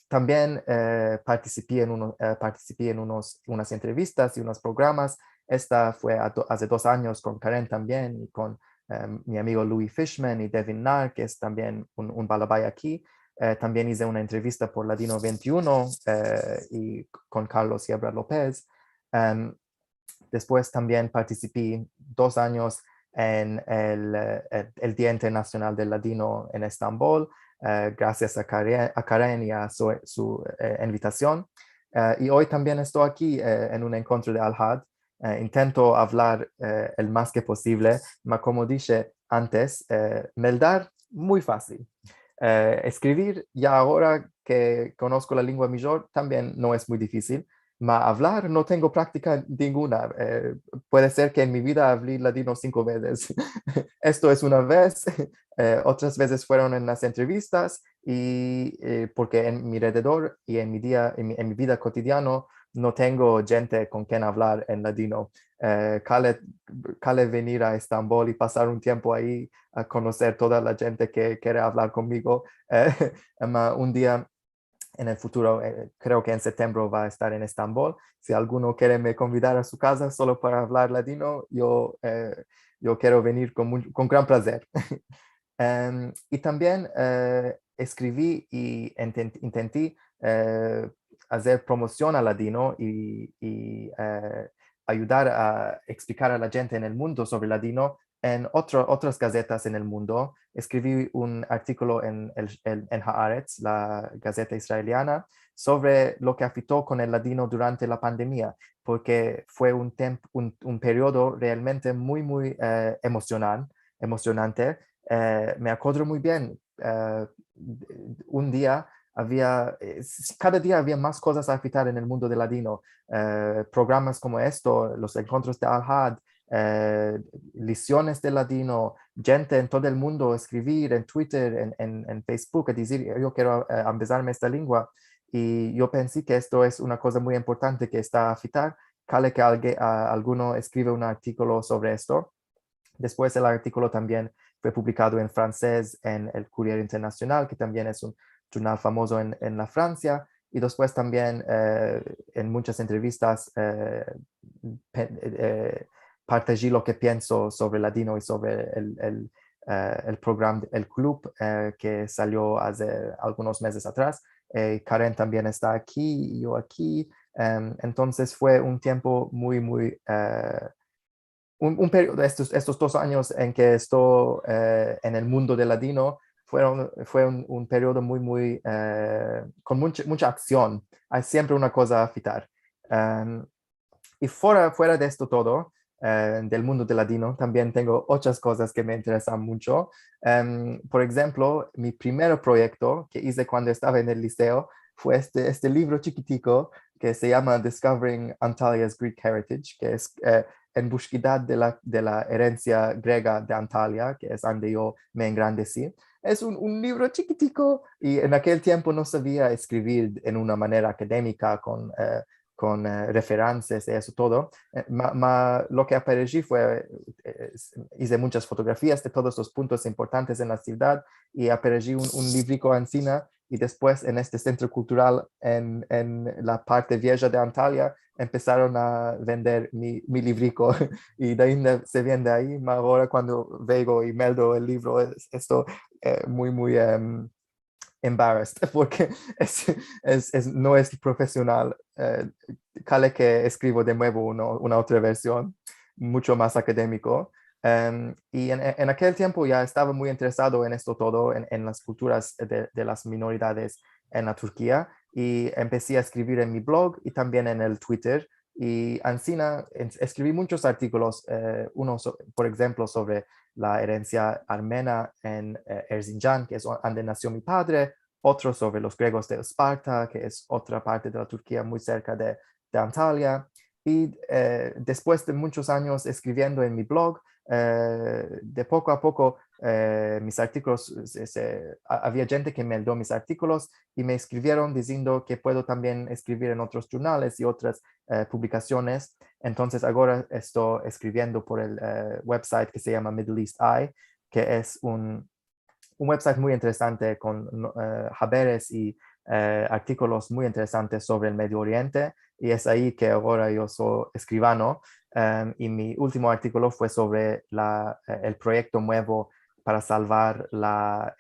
También participé en unas entrevistas y unos programas. Esta fue hace 2 años con Karen también y con mi amigo Louis Fishman y Devin Nar, que es también un balabay aquí. También hice una entrevista por Ladino 21 y con Carlos Yebra López. Después también participé 2 años en el Día Internacional del Ladino en Estambul, gracias a Karen y a su invitación. Y hoy también estoy aquí en un encuentro de Al-Had. Intento hablar el más que posible, pero como dije antes, meldar muy fácil. Escribir, ya ahora que conozco la lengua mayor, también no es muy difícil. Hablar no tengo práctica ninguna. Puede ser que en mi vida hablé ladino 5 veces. Esto es una vez, otras veces fueron en las entrevistas y porque en mi alrededor y en mi vida cotidiana no tengo gente con quien hablar en ladino. Cale venir a Estambul y pasar un tiempo ahí a conocer toda la gente que quiere hablar conmigo. Un día en el futuro, creo que en septiembre va a estar en Estambul. Si alguno quiere me convidar a su casa solo para hablar ladino, yo quiero venir con gran placer. Y también escribí y intenté hacer promoción a ladino y ayudar a explicar a la gente en el mundo sobre ladino en otras gazetas en el mundo. Escribí un artículo en Haaretz, la gaceta israeliana, sobre lo que afectó con el ladino durante la pandemia, porque fue un periodo realmente muy, muy emocionante. Me acuerdo muy bien, un día cada día había más cosas a afectar en el mundo del ladino. Programas como esto, los encuentros de Al-Had, lecciones de ladino, gente en todo el mundo escribir en Twitter, en Facebook, a decir, yo quiero empezarme esta lengua. Y yo pensé que esto es una cosa muy importante que está a afectar. Cada que alguno escribe un artículo sobre esto. Después el artículo también fue publicado en francés en el Courrier International, que también es un jornal famoso en la Francia. Y después también en muchas entrevistas partagé lo que pienso sobre ladino y sobre el programa, el club que salió hace algunos meses atrás. Karen también está aquí y yo aquí. Entonces fue un tiempo muy, muy un periodo de estos 2 años en que estoy en el mundo del ladino. Fue un periodo muy, muy, con mucha acción. Hay siempre una cosa a afitar. Y fuera de esto todo, del mundo del ladino, también tengo otras cosas que me interesan mucho. Por ejemplo, mi primer proyecto que hice cuando estaba en el liceo fue este libro chiquitico que se llama Discovering Antalia's Greek Heritage, que es en búsqueda de la herencia griega de Antalya, que es donde yo me engrandecí. Es un libro chiquitico y en aquel tiempo no sabía escribir en una manera académica con referencias y eso todo. Lo que aparecí fue, hice muchas fotografías de todos los puntos importantes en la ciudad y aparecí un librico encima y después en este centro cultural en la parte vieja de Antalya empezaron a vender mi librico y de ahí se vende ahí. Ahora cuando veo y meldo el libro, esto muy embarrassed porque no es profesional. Cale que escribo de nuevo una otra versión, mucho más académico. Y en aquel tiempo ya estaba muy interesado en esto todo, en las culturas de las minoridades en la Turquía, y empecé a escribir en mi blog y también en el Twitter. Y encima escribí muchos artículos, uno, por ejemplo, sobre la herencia armena en Erzincan, que es donde nació mi padre, otro sobre los griegos de Esparta, que es otra parte de la Turquía muy cerca de Antalya. Y después de muchos años escribiendo en mi blog, de poco a poco mis artículos, había gente que me dio mis artículos y me escribieron diciendo que puedo también escribir en otros journales y otras publicaciones. Entonces ahora estoy escribiendo por el website que se llama Middle East Eye, que es un website muy interesante con haberes y artículos muy interesantes sobre el Medio Oriente, y es ahí que ahora yo soy escribano. Y mi último artículo fue sobre el proyecto nuevo para salvar la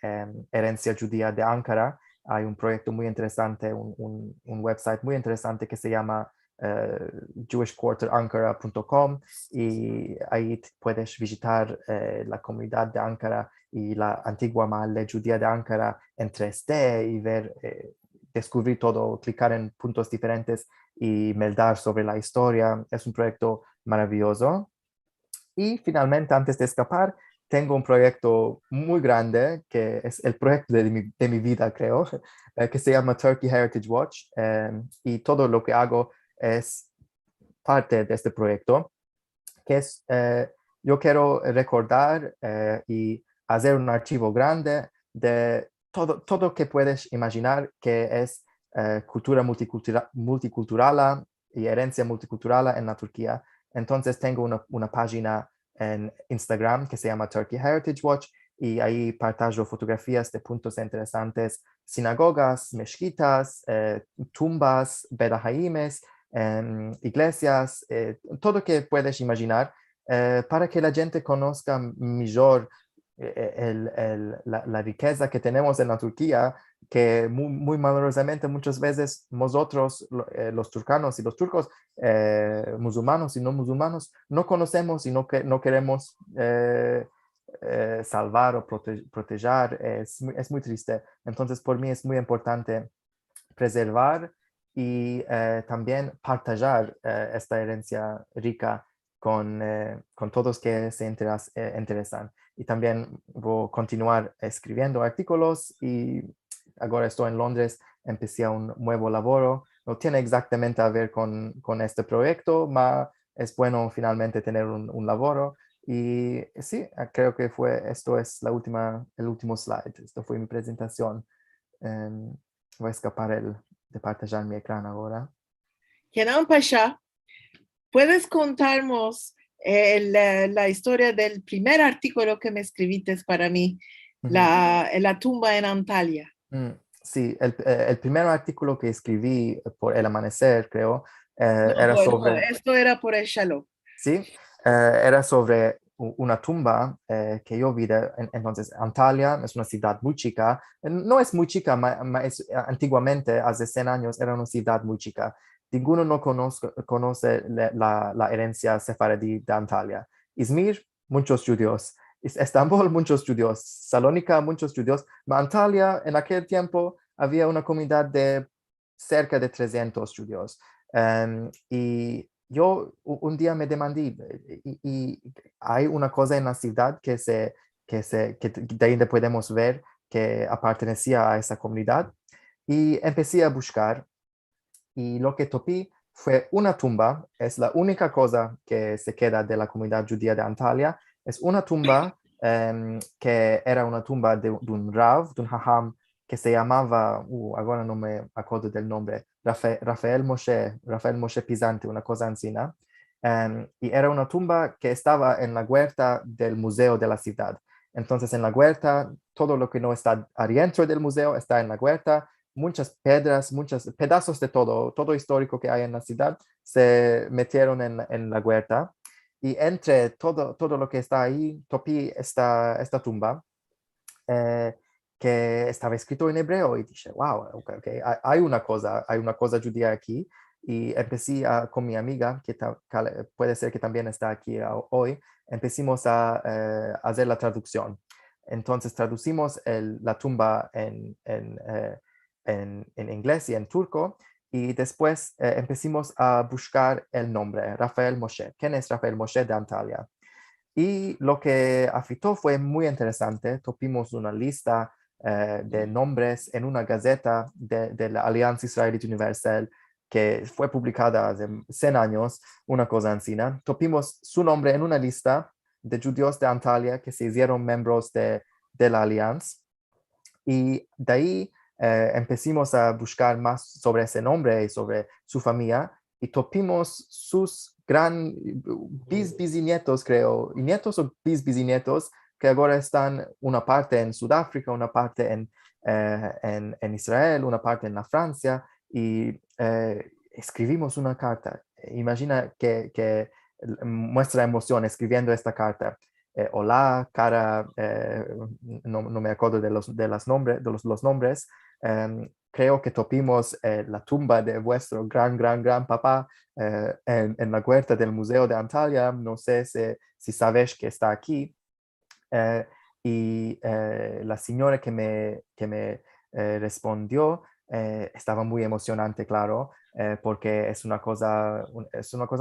herencia judía de Ankara. Hay un proyecto muy interesante, un website muy interesante que se llama jewishquarterankara.com, y ahí puedes visitar la comunidad de Ankara y la antigua mahalle judía de Ankara en 3D y ver, descubrir todo, clicar en puntos diferentes y meldar sobre la historia. Es un proyecto maravilloso. Y finalmente, antes de escapar, tengo un proyecto muy grande, que es el proyecto de mi vida, creo, que se llama Turkey Heritage Watch. Y todo lo que hago es parte de este proyecto, que es, yo quiero recordar y hacer un archivo grande de todo que puedes imaginar que es cultura multicultural y herencia multicultural en la Turquía. Entonces tengo una página en Instagram que se llama Turkey Heritage Watch, y ahí partajo fotografías de puntos interesantes, sinagogas, mezquitas, tumbas, bedahaimes, iglesias, todo que puedes imaginar, para que la gente conozca mejor la riqueza que tenemos en la Turquía, que muy malorosamente muchas veces nosotros, los turcanos y los turcos, musulmanos y no musulmanos, no conocemos y no queremos salvar o proteger. Es muy triste. Entonces, por mí es muy importante preservar y también partajar esta herencia rica con todos que se interesan. Y también voy a continuar escribiendo artículos, y ahora estoy en Londres, empecé un nuevo laboro. No tiene exactamente a ver con este proyecto, pero es bueno finalmente tener un laboro. Y sí, creo que esto es el último slide. Esto fue mi presentación. Voy a escapar de partajar mi ecrán ahora. Kenan Pasha, ¿puedes contarnos la historia del primer artículo que me escribiste para mí, la tumba en Antalya? Sí, el primer artículo que escribí por El Amanecer, creo, esto era por el Shalom. Sí, era sobre una tumba que yo vi. Entonces, Antalya es una ciudad muy chica. No es muy chica, antiguamente, hace 100 años, era una ciudad muy chica. Ninguno no conoce la herencia sefaradí de Antalya. Izmir, muchos judíos. Estambul, muchos judíos. Salónica, muchos judíos. Antalya, en aquel tiempo, había una comunidad de cerca de 300 judíos. Y yo un día me demandé, y hay una cosa en la ciudad que de ahí podemos ver que pertenecía a esa comunidad, y empecé a buscar, y lo que topé fue una tumba. Es la única cosa que se queda de la comunidad judía de Antalya. Es una tumba que era una tumba de un Rav, de un Hajam, que se llamaba, ahora no me acuerdo del nombre, Rafael Moshe Pisante, una cosa así, ¿no? Y era una tumba que estaba en la huerta del museo de la ciudad. Entonces, en la huerta, todo lo que no está adentro del museo está en la huerta. Muchas piedras, muchos pedazos de todo histórico que hay en la ciudad se metieron en la huerta. Y entre todo lo que está ahí, topí esta tumba que estaba escrito en hebreo y dije, wow, okay, hay una cosa judía aquí. Y empecé con mi amiga, que puede ser que también está aquí hoy, empecimos a hacer la traducción. Entonces traducimos la tumba en inglés y en turco, y después empezamos a buscar el nombre, Rafael Moshe. ¿Quién es Rafael Moshe de Antalya? Y lo que afectó fue muy interesante. Topimos una lista de nombres en una gaceta de la Alianza Israelita Universal que fue publicada hace 100 años, una cosa así. Topimos su nombre en una lista de judíos de Antalya que se hicieron miembros de la Alianza, y de ahí empezamos a buscar más sobre ese nombre y sobre su familia, y topimos sus bisnietos, creo, y nietos o bisnietos, que ahora están una parte en Sudáfrica, una parte en Israel, una parte en la Francia, y escribimos una carta. Imagina que muestra emoción escribiendo esta carta. Hola, cara, no me acuerdo de los nombres. Creo que topimos la tumba de vuestro gran papá en la huerta del Museo de Antalya. No sé si sabes que está aquí. Y la señora que me respondió estaba muy emocionante, claro, porque es una cosa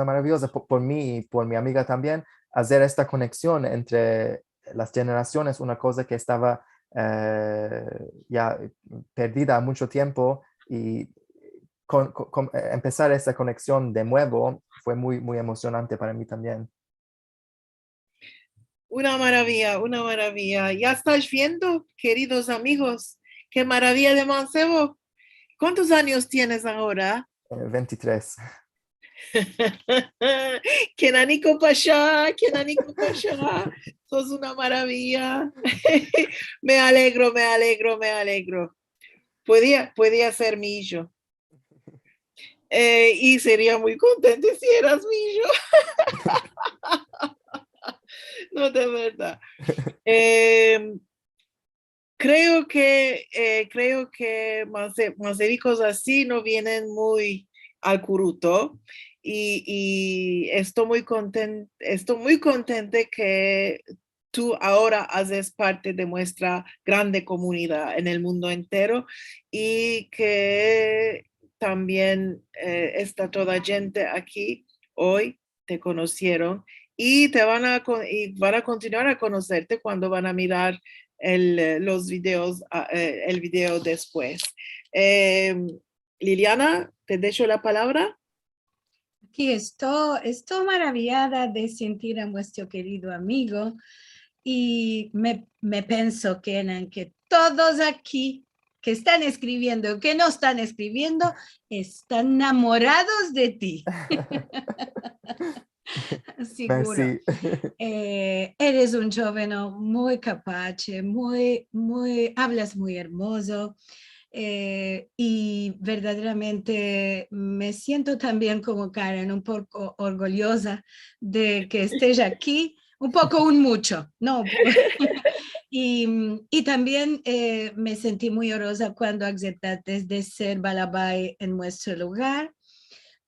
maravillosa por mí y por mi amiga también, hacer esta conexión entre las generaciones, una cosa que estaba ya perdida mucho tiempo, y empezar esa conexión de nuevo fue muy, muy emocionante para mí también. Una maravilla, una maravilla. Ya estás viendo, queridos amigos, qué maravilla de mancebo. ¿Cuántos años tienes ahora? 23. Kenaniko Pasha, Kenaniko Pasha. Sos una maravilla. Me alegro, me alegro, me alegro. Podía ser mi hijo. Y sería muy contento si eras mi hijo. No, de verdad. Creo que maséricos así no vienen muy al curuto, y estoy muy contenta que tú ahora haces parte de nuestra grande comunidad en el mundo entero, y que también está toda gente aquí hoy, te conocieron y van a continuar a conocerte cuando van a mirar los videos, el video después. Liliana, te dejo la palabra. Aquí estoy maravillada de sentir a nuestro querido amigo, y me pienso, Kenan, que todos aquí que están escribiendo, que no están escribiendo, están enamorados de ti. Seguro. Merci. Eres un joven muy capaz, hablas muy hermoso, y verdaderamente me siento también como Karen, un poco orgullosa de que estés aquí, un poco, un mucho, ¿no? Y también me sentí muy honrosa cuando aceptaste de ser Balabai en nuestro lugar,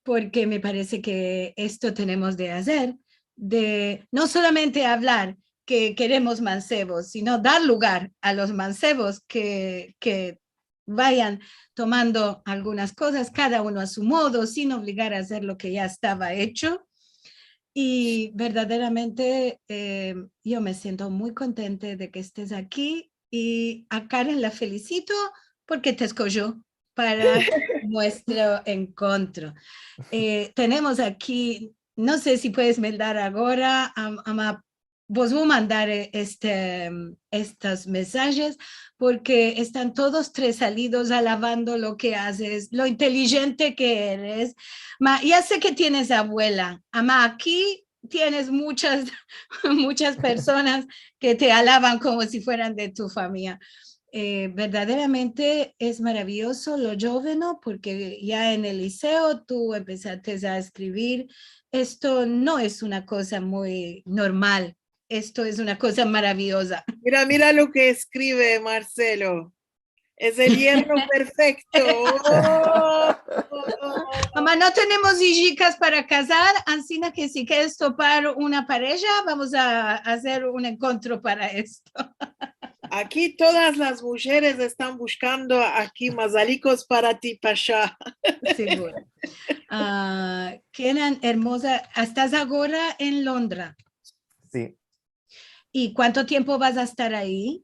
porque me parece que esto tenemos de hacer, de no solamente hablar que queremos mancebos, sino dar lugar a los mancebos que vayan tomando algunas cosas, cada uno a su modo, sin obligar a hacer lo que ya estaba hecho. Y verdaderamente yo me siento muy contenta de que estés aquí, y a Karen la felicito porque te escogió para nuestro encuentro. Tenemos aquí, no sé si puedes mandar ahora a vos voy a mandar estos mensajes porque están todos tres salidos alabando lo que haces, lo inteligente que eres. Ya sé que tienes abuela, ama, aquí tienes muchas, muchas personas que te alaban como si fueran de tu familia. Verdaderamente es maravilloso lo joveno porque ya en el liceo tú empezaste a escribir. Esto no es una cosa muy normal. Esto es una cosa maravillosa. Mira, mira lo que escribe Marcelo. Es el hierro perfecto. Oh. Mamá, no tenemos hijicas para casar, así que si quieres topar una pareja, vamos a hacer un encuentro para esto. Aquí todas las mujeres están buscando aquí mazalicos para ti, Pasha. Seguro. Kenan, hermosa, ¿estás ahora en Londres? Sí. ¿Y cuánto tiempo vas a estar ahí?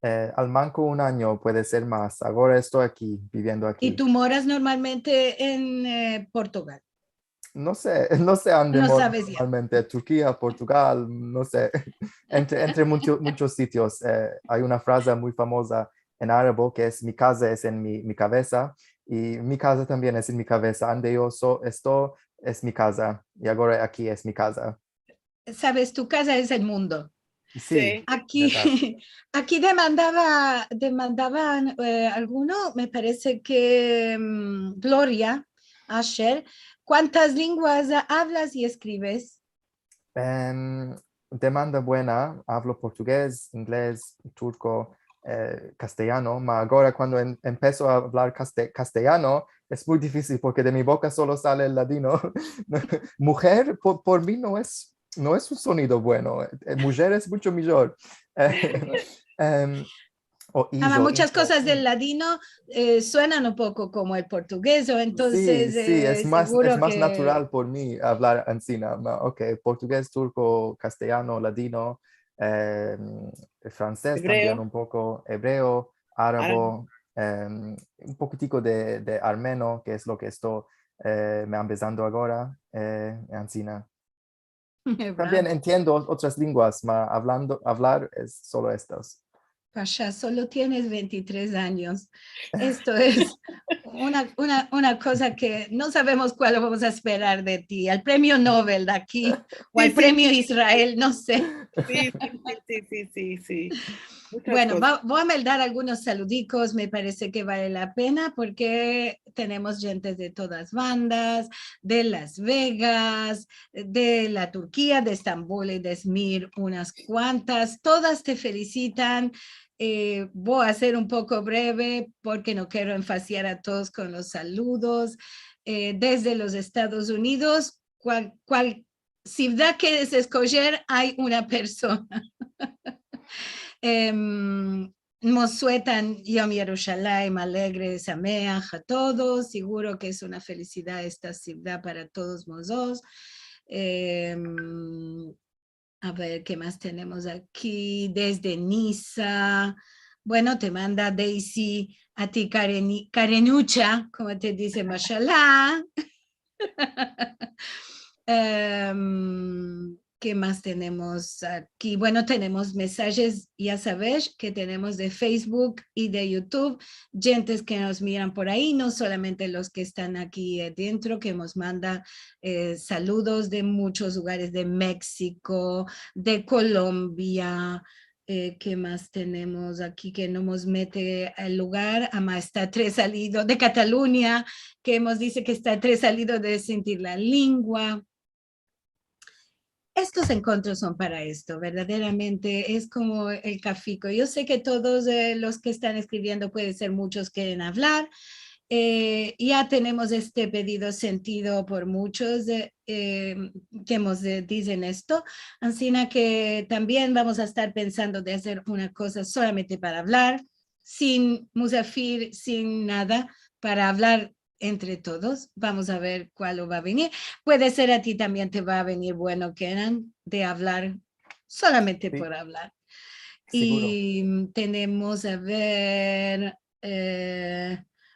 Al manco un año, puede ser más. Ahora estoy aquí, viviendo ¿Y aquí. tú moras normalmente en Portugal? No sé, no sé dónde No moro sabes ya. normalmente. Turquía, Portugal, no sé. Entre muchos sitios. Hay una frase muy famosa en árabe que es: mi casa es en mi cabeza, y mi casa también es en mi cabeza. Donde yo estoy es mi casa, y ahora aquí es mi casa. Sabes, tu casa es el mundo. Sí, Sí. Aquí, verdad. aquí demandaban alguno, me parece que Gloria Asher, ¿cuántas lenguas hablas y escribes? Demanda buena, hablo portugués, inglés, turco, castellano, pero ahora cuando empiezo a hablar castellano es muy difícil porque de mi boca solo sale el ladino. Mujer, por mí no es un sonido bueno. Mujer es mucho mejor. Em, o Muchas hijo. cosas del ladino suenan un poco como el portugués, o Sí, entonces sí, es seguro más que... natural por mí hablar encima. Ok, portugués, turco, castellano, ladino, eh, francés también Hebreo. un poco, hebreo, Árabe. árabe, un poquitico de armeno, que es lo que estoy me empezando ahora, encima. También Bravo. entiendo otras lenguas, pero hablar es solo estas. Pasha, solo tienes 23 años. Esto es una cosa que no sabemos cuál vamos a esperar de ti. Al premio Nobel de aquí o Sí, al sí, premio Israel, no sé. sí, sí. Muchas Bueno, cosas. voy a mandar algunos saludicos, me parece que vale la pena porque tenemos gente de todas bandas, de Las Vegas, de la Turquía, de Estambul y de Izmir, unas cuantas, todas te felicitan. Voy a ser un poco breve porque no quiero enfaciar a todos con los saludos. Desde los Estados Unidos, cual ciudad que escoger, hay una persona. Mosuetan Yom Yerushalayim, alegre, Sameach a todos. Seguro que es una felicidad esta ciudad para todos nosotros. A ver, ¿qué más tenemos aquí? Desde Niza. Bueno, te manda Daisy a ti, Karenucha, como te dice, mashallah. ¿Qué más tenemos aquí? Bueno, tenemos mensajes, ya sabes, que tenemos de Facebook y de YouTube, gentes que nos miran por ahí, no solamente los que están aquí dentro, que nos manda saludos de muchos lugares, de México, de Colombia. ¿Qué más tenemos aquí que nos mete al lugar? Está tres salido de Cataluña, que nos dice que está tres salido de sentir la lengua. Estos encuentros son para esto, verdaderamente es como el cafico. Yo sé que todos los que están escribiendo, puede ser muchos quieren hablar. Ya tenemos este pedido sentido por muchos que nos dicen esto, así que también vamos a estar pensando de hacer una cosa solamente para hablar, sin musafir, sin nada, para hablar entre todos. Vamos a ver cuál va a venir. Puede ser a ti también te va a venir bueno, Kenan, de hablar solamente Sí, por hablar. seguro. Y tenemos, a ver,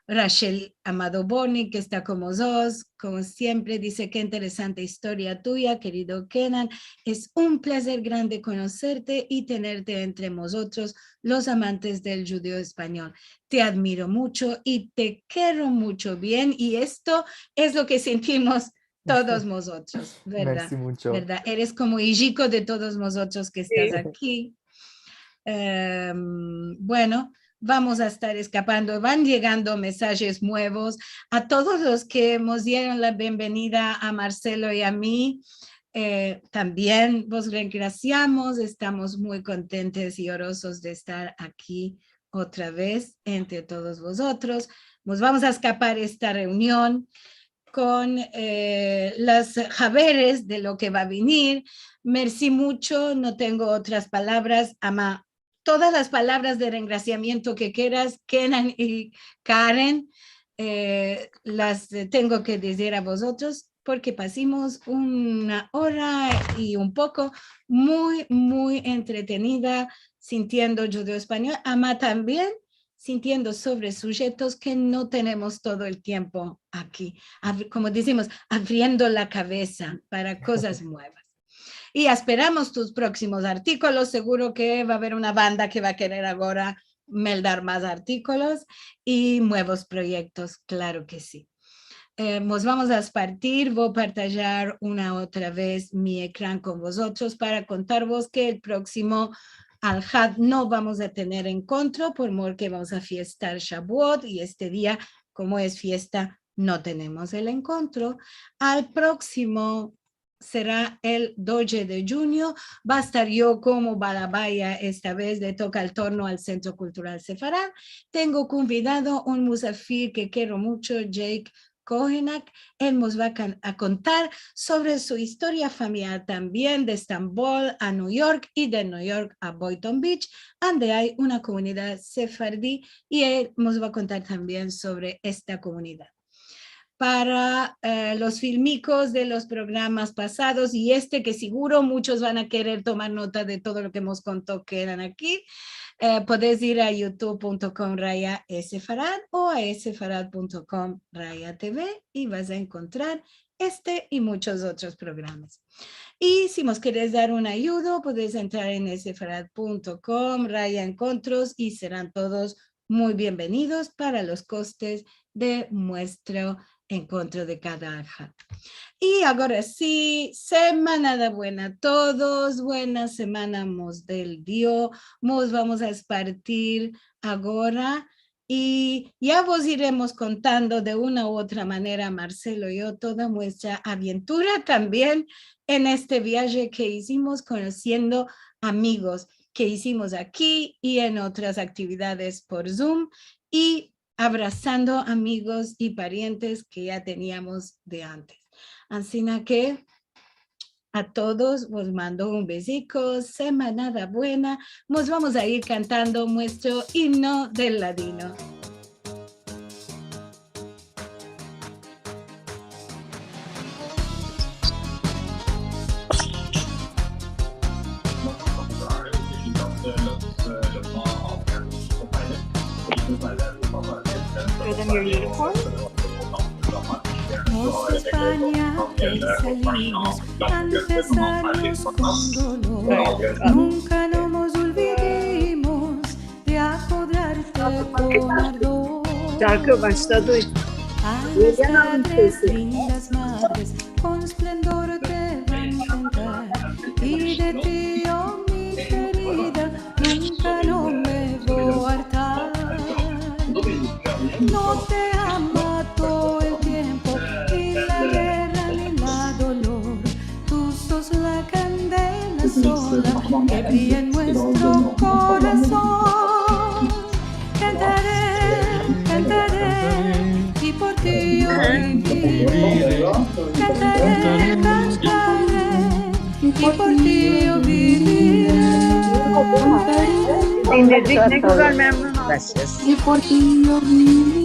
Rachel Amado Boni, que está como vos, como siempre, dice qué interesante historia tuya, querido Kenan. Es un placer grande conocerte y tenerte entre nosotros, los amantes del judío español. Te admiro mucho y te quiero mucho bien, y esto es lo que sentimos todos nosotros, ¿verdad? Merci mucho. ¿Verdad? Eres como hijico de todos nosotros que estás aquí. Bueno, vamos a estar escapando. Van llegando mensajes nuevos. A todos los que nos dieron la bienvenida a Marcelo y a mí, también vos graciamos. Estamos muy contentos y orosos de estar aquí otra vez entre todos vosotros. Nos vamos a escapar esta reunión con las javeres de lo que va a venir. Merci mucho, no tengo otras palabras. Ama, todas las palabras de regraciamiento que quieras, Kenan y Karen, las tengo que decir a vosotros, porque pasamos una hora y un poco muy, muy entretenida, sintiendo judeo español. Ama también sintiendo sobre sujetos que no tenemos todo el tiempo aquí, como decimos, abriendo la cabeza para cosas nuevas. Y esperamos tus próximos artículos. Seguro que va a haber una banda que va a querer ahora meldar más artículos y nuevos proyectos, claro que sí. Nos vamos a partir, voy a partillar una otra vez mi ecrán con vosotros para contaros que el próximo Al-Had no vamos a tener encuentro porque vamos a fiestar Shavuot, y este día, como es fiesta, no tenemos el encuentro. Al próximo será el 12 de junio. Va a estar yo como Balabaya, esta vez le toca el turno al Centro Cultural Sefarad. Tengo convidado un musafir que quiero mucho, Jake Kohenak. Él nos va a contar sobre su historia familiar también, de Estambul a New York y de New York a Boynton Beach, donde hay una comunidad sefardí, y él nos va a contar también sobre esta comunidad. Para los filmicos de los programas pasados y que seguro muchos van a querer tomar nota de todo lo que hemos contado que eran aquí, podés ir a youtube.com/esefarad o a esefarad.com/tv y vas a encontrar y muchos otros programas. Y si nos quieres dar una ayuda, podés entrar en esefarad.com/encontros y serán todos muy bienvenidos para los costes de nuestro encuentro de cada Al-Had. Y ahora sí, semana buena a todos, buena semana mos del Dios, nos vamos a partir ahora y ya vos iremos contando de una u otra manera, Marcelo y yo, toda nuestra aventura también en este viaje que hicimos conociendo amigos que hicimos aquí y en otras actividades por Zoom, y abrazando amigos y parientes que ya teníamos de antes. Así que a todos os mando un besico, semana buena. Nos vamos a ir cantando nuestro himno del ladino. España, salimos tantos años con dolor. Nunca nos olvidemos de acordarte con ardor. Şarkı başladı. A las madres, lindas madres, con esplendor te van a cantar. Y de ti, oh mi querida, nunca no me voy a hartar. No te ama todo el tiempo, ni la guerra ni la dolor. Tú sos la candela sola que brilla en nuestro corazón. Cantaré, cantaré, y por ti yo viviré. Cantaré, cantaré, y por ti yo viviré. Dinledik, ne kadar memnun oldum. Y por ti yo viviré.